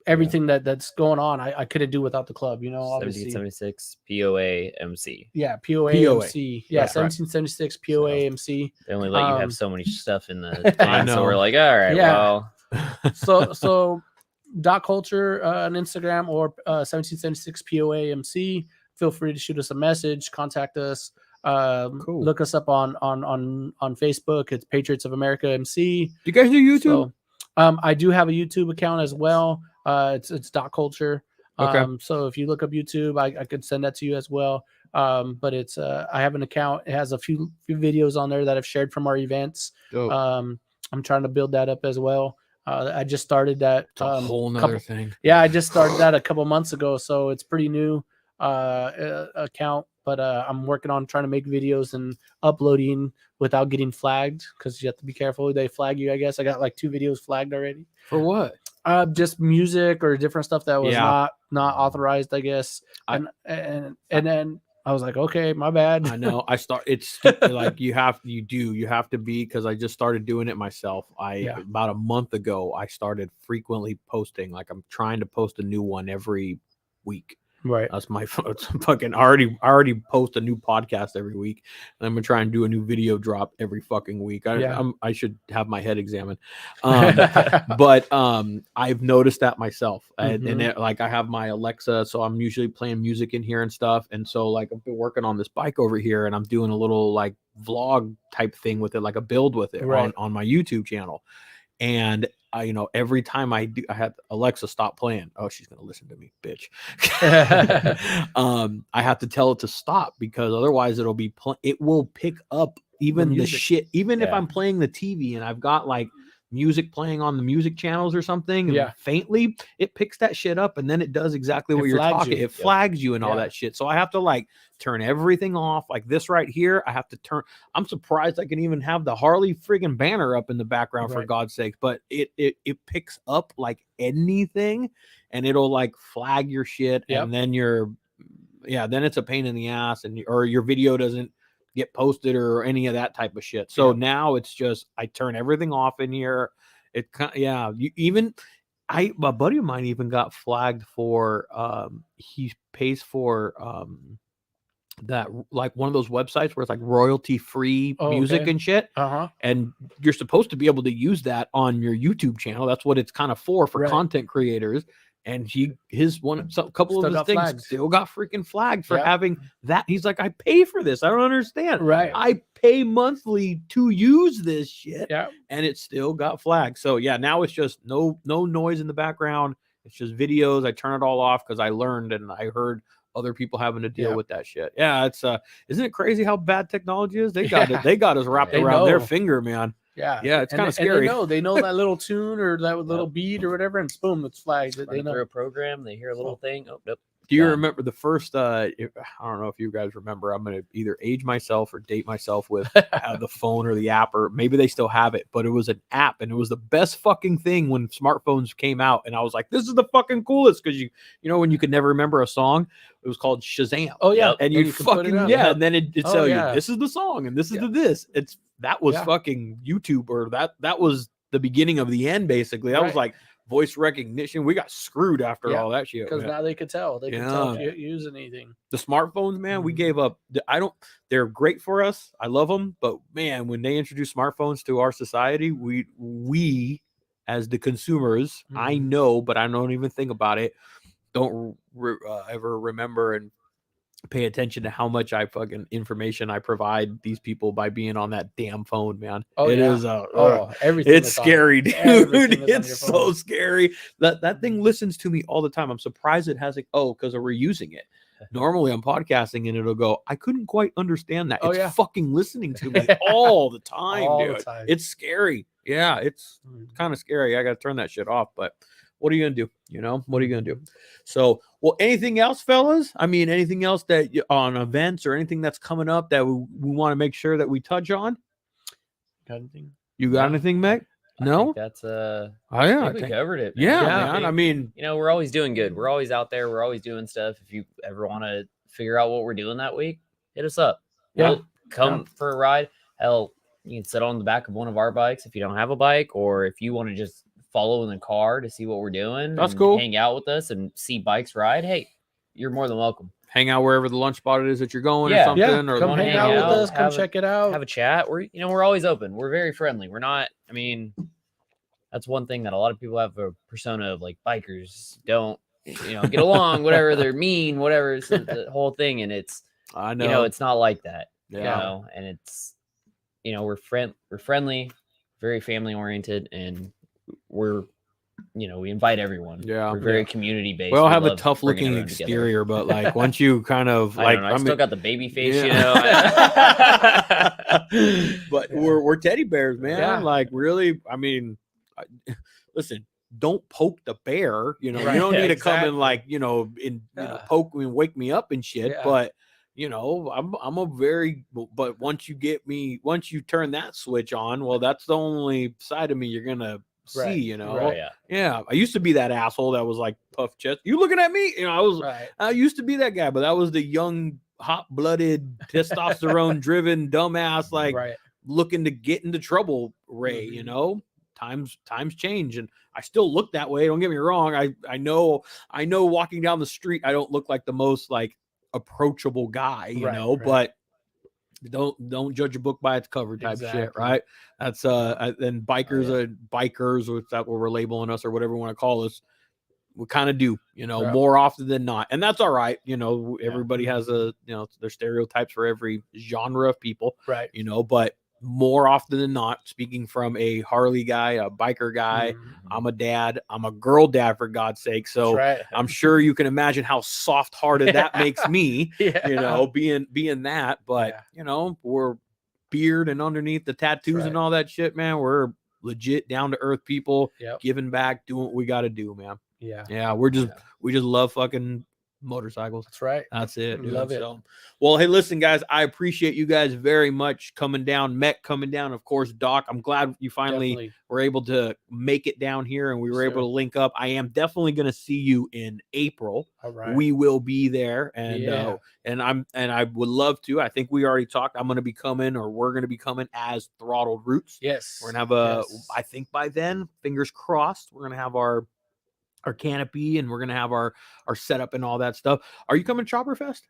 everything that's going on. I couldn't do without the club, obviously. 1776 POA MC. Yeah, POA MC. Yeah, 1776 POA MC. They only let you have so many stuff in the thing, so we're like, all right, well. So .culture on Instagram or 1776 POA MC. Feel free to shoot us a message, contact us. Cool. Look us up on Facebook. It's Patriots of America MC. Do you guys do YouTube? So, I do have a YouTube account as well. It's .culture. Okay. So if you look up YouTube, I could send that to you as well. But it's I have an account. It has a few videos on there that I've shared from our events. Dope. I'm trying to build that up as well. I just started that. It's a whole nother thing. Yeah, I just started that a couple months ago, so it's pretty new account. But I'm working on trying to make videos and uploading without getting flagged, because you have to be careful. They flag you, I guess. I got like 2 videos flagged already. For what? Just music or different stuff that was not authorized, I guess. And then I was like, okay, my bad. I know. It's like you have to be, because I just started doing it myself. About a month ago, I started frequently posting. Like I'm trying to post a new one every week. Right. That's my fucking already post a new podcast every week, and I'm gonna try and do a new video drop every fucking week. I should have my head examined. But I've noticed that myself, and like I have my Alexa, so I'm usually playing music in here and stuff. And so like I've been working on this bike over here, and I'm doing a little like vlog type thing with it, like a build with it on my YouTube channel. And every time I had Alexa stop playing. Oh, she's gonna listen to me, bitch. I have to tell it to stop, because otherwise it will pick up even the shit. Even if I'm playing the TV and I've got like music playing on the music channels or something, faintly, it picks that shit up, and then it does exactly what you're talking. It flags you and all that shit. So I have to like turn everything off. Like this right here, I have to turn. I'm surprised I can even have the Harley friggin' banner up in the background, for God's sake. But it picks up like anything, and it'll like flag your shit, and then then it's a pain in the ass, or your video doesn't get posted or any of that type of shit. So now it's just I turn everything off in here. It a buddy of mine even got flagged for he pays for that, like one of those websites where it's like royalty free music and shit. And you're supposed to be able to use that on your YouTube channel. That's what it's kind of for content creators. And a couple of his things still got freaking flagged for having that. He's like, I pay for this. I don't understand. Right. I pay monthly to use this shit. Yeah. And it still got flagged. So now it's just no noise in the background. It's just videos. I turn it all off because I learned and I heard other people having to deal with that shit. Yeah, it's isn't it crazy how bad technology is? They got us wrapped around their finger, man. Yeah, it's kind of scary. And they know that little tune or that little beat or whatever, and boom, it's flagged. They know through a program, they hear a little thing. Oh, nope. Do you remember the first? I don't know if you guys remember. I'm going to either age myself or date myself with the phone or the app, or maybe they still have it. But it was an app, and it was the best fucking thing when smartphones came out. And I was like, "This is the fucking coolest!" Because you know when you could never remember a song, it was called Shazam. Oh yeah, and you fucking and then it tell you this is the song and this is the this. That was fucking YouTube, or that was the beginning of the end. Basically, that was like voice recognition. We got screwed after all that shit, because now they could tell. They could tell if you use anything. The smartphones, man, we gave up. They're great for us. I love them, but man, when they introduce smartphones to our society, we as the consumers, I know, but I don't even think about it. Don't ever remember and pay attention to how much fucking information I provide these people by being on that damn phone, man. Oh, it yeah. is Everything. it's scary, dude. It's so phone. scary. That thing listens to me all the time. I'm surprised it has because we're using it. Normally I'm podcasting and it'll go, I couldn't quite understand that. It's fucking listening to me all the time, dude. It's scary. Yeah, it's kind of scary. I gotta turn that shit off, but what are you gonna do? What are you gonna do? So, well, anything else, fellas? I mean, anything else that on events or anything that's coming up that we want to make sure that we touch on? Got anything? You got anything, Meg? No, I think that's I think we covered it. Man. Yeah, man. I mean, we're always doing good. We're always out there. We're always doing stuff. If you ever want to figure out what we're doing that week, hit us up. We'll come for a ride. Hell, you can sit on the back of one of our bikes if you don't have a bike, or if you want to just follow in the car to see what we're doing. That's cool. Hang out with us and see bikes ride. Hey, you're more than welcome. Hang out wherever the lunch spot is that you're going or something. Or come hang out with us. Come check it out. Have a chat. We're always open. We're very friendly. We're not. I mean, that's one thing that a lot of people have a persona of, like, bikers don't get along. Whatever, they're mean. Whatever, it's the whole thing, and it's it's not like that. And it's we're friendly, very family oriented, and we're we invite everyone. We're very community based. We all have a tough looking exterior, but like once you kind of I still got the baby face, but we're teddy bears, man. Like, really, I mean, listen, don't poke the bear. You don't need to come and poke me and wake me up and shit. But I'm a but once you turn that switch on, well, that's the only side of me you're gonna see. I used to be that asshole that was like puff chest. You looking at me? I used to be that guy, but that was the young, hot-blooded, testosterone driven dumbass, like looking to get into trouble Ray. Times change, and I still look that way. Don't get me wrong. I know walking down the street I don't look like the most like approachable guy, but don't judge a book by its cover type shit, right? That's then bikers are bikers, or that what we're labeling us or whatever we want to call us. We kind of do, more often than not, and that's all right. Everybody has their stereotypes for every genre of people, right? But more often than not, speaking from a Harley guy, a biker guy, I'm a dad. I'm a girl dad, for God's sake. So I'm sure you can imagine how soft-hearted that makes me, being that. But we're beard and underneath the tattoos and all that shit, man. We're legit down to earth people, giving back, doing what we got to do, man. Yeah. We just love fucking motorcycles. That's right. That's it. We love it. So, well, hey, listen, guys, I appreciate you guys very much coming down. Mech coming down, of course. Doc, I'm glad you finally were able to make it down here and we were able to link up. I am definitely going to see you in April. All right. We will be there, and I would love to. I think we already talked. I'm going to be coming, or we're going to be coming as Throttled Roots. Yes. We're going to have I think by then, fingers crossed, we're going to have our canopy, and we're gonna have our setup and all that stuff. Are you coming to Chopper Fest?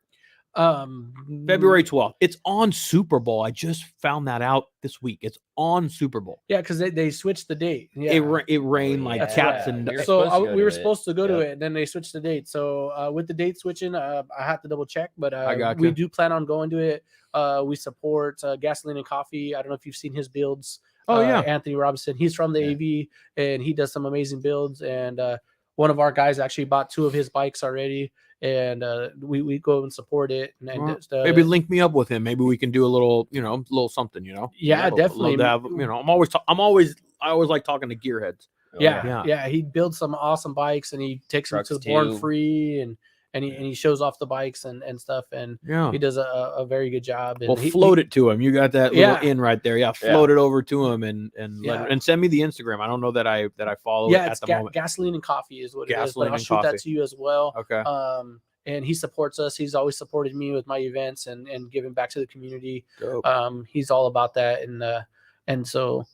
February 12th. It's on Super Bowl. I just found that out this week. It's on Super Bowl. Yeah, because they switched the date. Yeah. It rained like cats and so we were supposed to go to it, and then they switched the date. So with the date switching, I have to double check, but we do plan on going to it. We support Gasoline and Coffee. I don't know if you've seen his builds. Anthony Robinson. He's from the AV, and he does some amazing builds. And one of our guys actually bought 2 of his bikes already, and we go and support it. And maybe link me up with him. Maybe we can do a little, something. Yeah, definitely. I always like talking to gearheads. Yeah. He builds some awesome bikes, and he takes them to Born Free, and he shows off the bikes and stuff, and he does a very good job. And float it to him. You got that little in right there. Yeah, float it over to him and send me the Instagram. I don't know that I follow it at the moment. Gasoline and Coffee is what it is. But I'll shoot that to you as well. Okay. And he supports us. He's always supported me with my events and giving back to the community. Dope. He's all about that, and so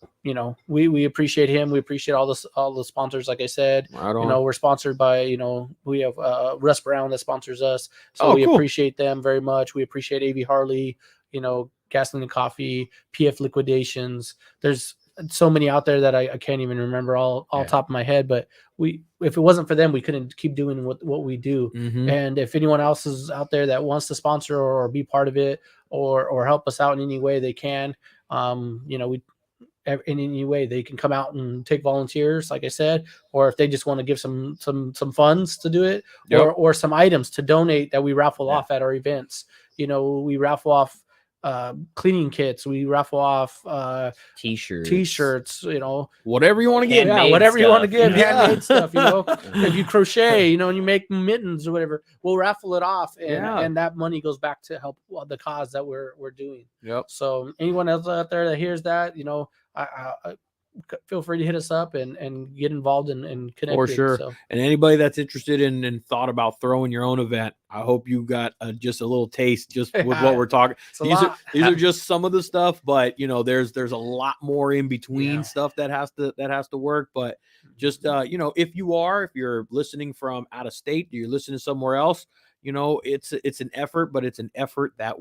we appreciate him. We appreciate all the sponsors. Like I said, we're sponsored by we have Russ Brown that sponsors us, so we appreciate them very much. We appreciate AV Harley, Gasoline and Coffee, PF Liquidations. There's so many out there that I can't even remember all top of my head, but if it wasn't for them, we couldn't keep doing what we do. And if anyone else is out there that wants to sponsor or be part of it or help us out in any way they can, in any way they can come out and take volunteers, like I said, or if they just want to give some funds to do it, or some items to donate that we raffle off at our events. We raffle off cleaning kits, we raffle off t-shirts, whatever you want to give. Whatever you want to give, handmade stuff, if you crochet, and you make mittens or wwhatever, we'll raffle it off, and that money goes back to help the cause that we're doing. So anyone else out there that hears that, I feel free to hit us up and get involved and connect. For sure. And anybody that's interested in thought about throwing your own event, I hope you got just a little taste just with what we're talking. These are just some of the stuff, but there's a lot more in between stuff that has to work. But just if you're listening from out of state, you're listening somewhere else, it's an effort, but it's an effort that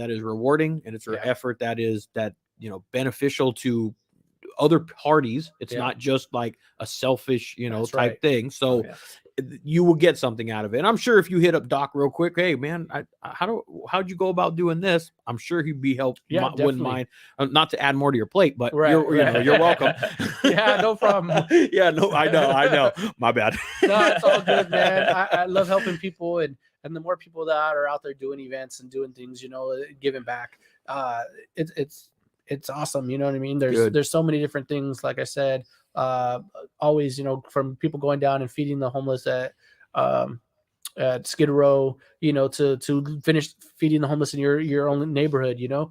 is rewarding, and it's an effort that is beneficial to other parties. It's not just like a selfish, type thing. So you will get something out of it. And I'm sure if you hit up Doc real quick, hey man, how'd you go about doing this? I'm sure he'd be helped. Wouldn't mind, not to add more to your plate, but you're welcome. No problem. I know. My bad. No, it's all good, man. I love helping people, and the more people that are out there doing events and doing things, giving back, it's awesome. You know what I mean? There's so many different things. Like I said, always, from people going down and feeding the homeless at Skid Row, to finish feeding the homeless in your own neighborhood, to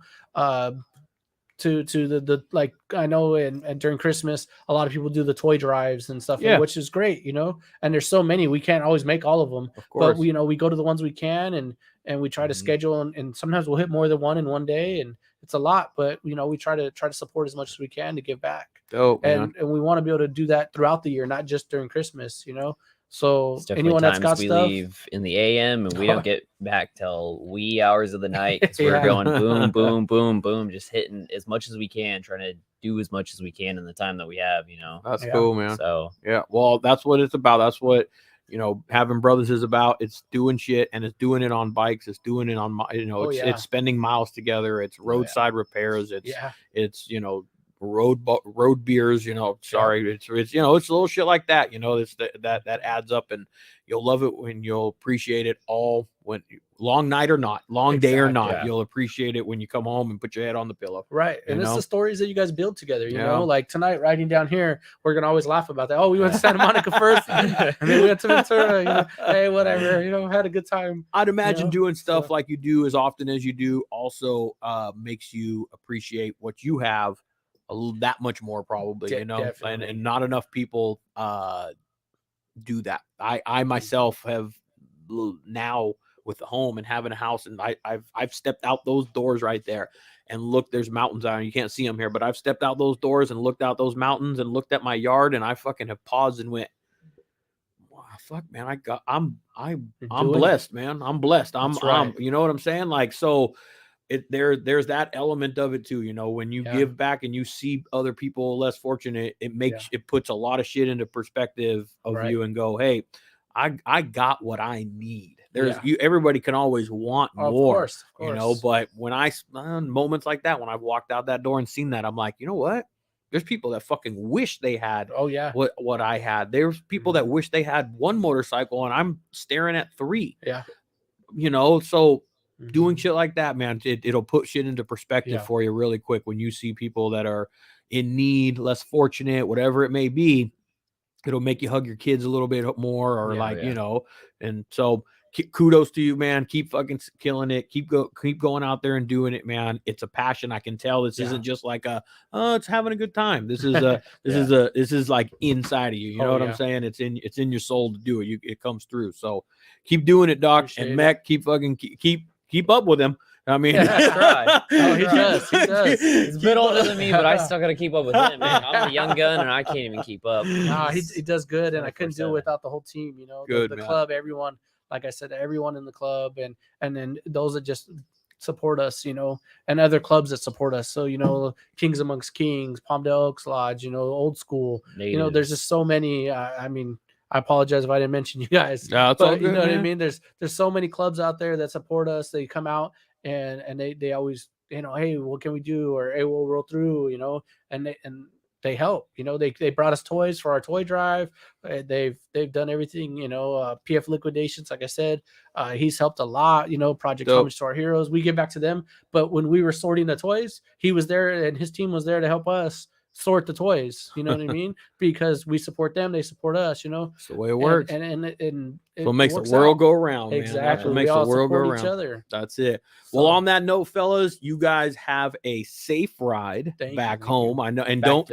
the like, I know, and during Christmas, a lot of people do the toy drives and stuff, which is great, and there's so many, we can't always make all of them, but we go to the ones we can, and we try to schedule, and sometimes we'll hit more than one in one day, and it's a lot, but we try to support as much as we can to give back. And we want to be able to do that throughout the year, not just during Christmas, So anyone that's got we stuff, leave in the AM and we don't get back till wee hours of the night, because we're going boom, boom, boom, boom, just hitting as much as we can, trying to do as much as we can in the time that we have. That's cool, man. So well, that's what it's about. That's what having brothers is about. It's doing shit, and it's doing it on bikes. It's doing it on it's spending miles together. It's roadside repairs. It's road beers, it's little shit like that, it's that adds up, and you'll love it when you'll appreciate it all, when long night or not, long day or not, you'll appreciate it when you come home and put your head on the pillow. And it's the stories that you guys build together, like tonight riding down here, we're gonna always laugh about that. Oh, we went to Santa Monica first, and then we went to Ventura, hey, whatever, had a good time. I'd imagine doing stuff like you do as often as you do also makes you appreciate what you have that much more, probably, and not enough people do that. I myself have now, with the home and having a house, and I've stepped out those doors right there and look, there's mountains out, you can't see them here, but I've stepped out those doors and looked out those mountains and looked at my yard, and I fucking have paused and went, wow, fuck, man, I'm blessed, man. I'm blessed. I'm you know what I'm saying? Like, so there's that element of it too, when you give back and you see other people less fortunate, it puts a lot of shit into perspective of you, and go, hey, I got what I need. Everybody can always want more, of course. But when moments like that, when I've walked out that door and seen that, I'm like, you know what? There's people that fucking wish they had what I had. There's people that wish they had one motorcycle, and I'm staring at 3. So doing shit like that, man, it'll put shit into perspective for you really quick. When you see people that are in need, less fortunate, whatever it may be, it'll make you hug your kids a little bit more, or and so kudos to you, man. Keep fucking killing it. Keep going out there and doing it, man. It's a passion. I can tell this isn't just like it's having a good time. This is this is like inside of you. You know what I'm saying? It's in your soul to do it. It comes through. So keep doing it, Doc. Appreciate and Mech, keep up with him. I mean, he does. He's a bit older than me, but I still got to keep up with him, man. I'm a young gun, and I can't even keep up. No, he does good, and I couldn't do it without the whole team. The club, everyone. Like I said, everyone in the club, and then those that just support us, you know, and other clubs that support us. So, you know, Kings Amongst Kings, Palmdale Oaks Lodge, you know, Old School, you know, there's just so many. I mean, I apologize if I didn't mention you guys, No, but all good, you know what I man. mean? There's so many clubs out there that support us. They come out and they always, you know, hey, what can we do? Or hey, we'll roll through, you know, and they help, you know, they brought us toys for our toy drive. They've done everything, you know, PF liquidations. Like I said, he's helped a lot, you know, Project Homage to Our Heroes. We give back to them. But when we were sorting the toys, he was there and his team was there to help us sort the toys, you know what I mean? Because we support them, they support us, you know. That's the way it works. And so it makes the world go around, man. Exactly. That's what makes we all the world go support around. each other. That's it. Well, on that note, fellas, you guys have a safe ride back home. I know, and don't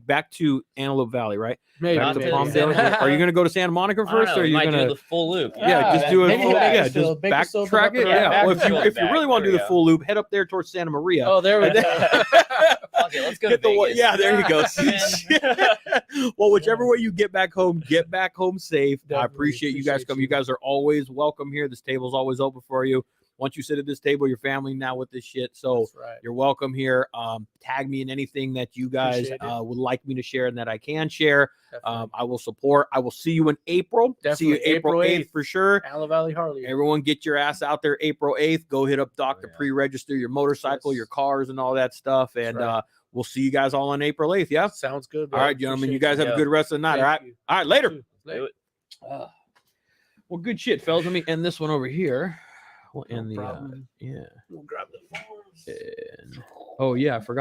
back to Antelope Valley, right? Maybe, back to Palmdale. Are you going to go to Santa Monica first, or are you going to do the full loop? Just do it. Just backtrack backtrack it. Yeah. Well, if you really want to do the full loop, head up there towards Santa Maria. Oh, there we go. Okay, let's go to Vegas. There you go. Well, whichever way you get back home safe. Definitely I appreciate you guys coming. You guys are always welcome here. This table's always open for you. Once you sit at this table, your family now with this shit. So you're welcome here. Tag me in anything that you guys would like me to share and that I can share. I will support. I will see you in April. Definitely. See you April 8th for sure. Antelope Valley Harley. Everyone get your ass out there April 8th. Go hit up Doc to pre-register your motorcycle, your cars, and all that stuff. And we'll see you guys all on April 8th. Yeah? Sounds good, bro. All right, gentlemen. You guys have a good rest of the night. All right, later. Well, good shit, fellas. Let me end this one over here. We'll end problem. yeah. We'll grab the phones. Oh yeah, I forgot.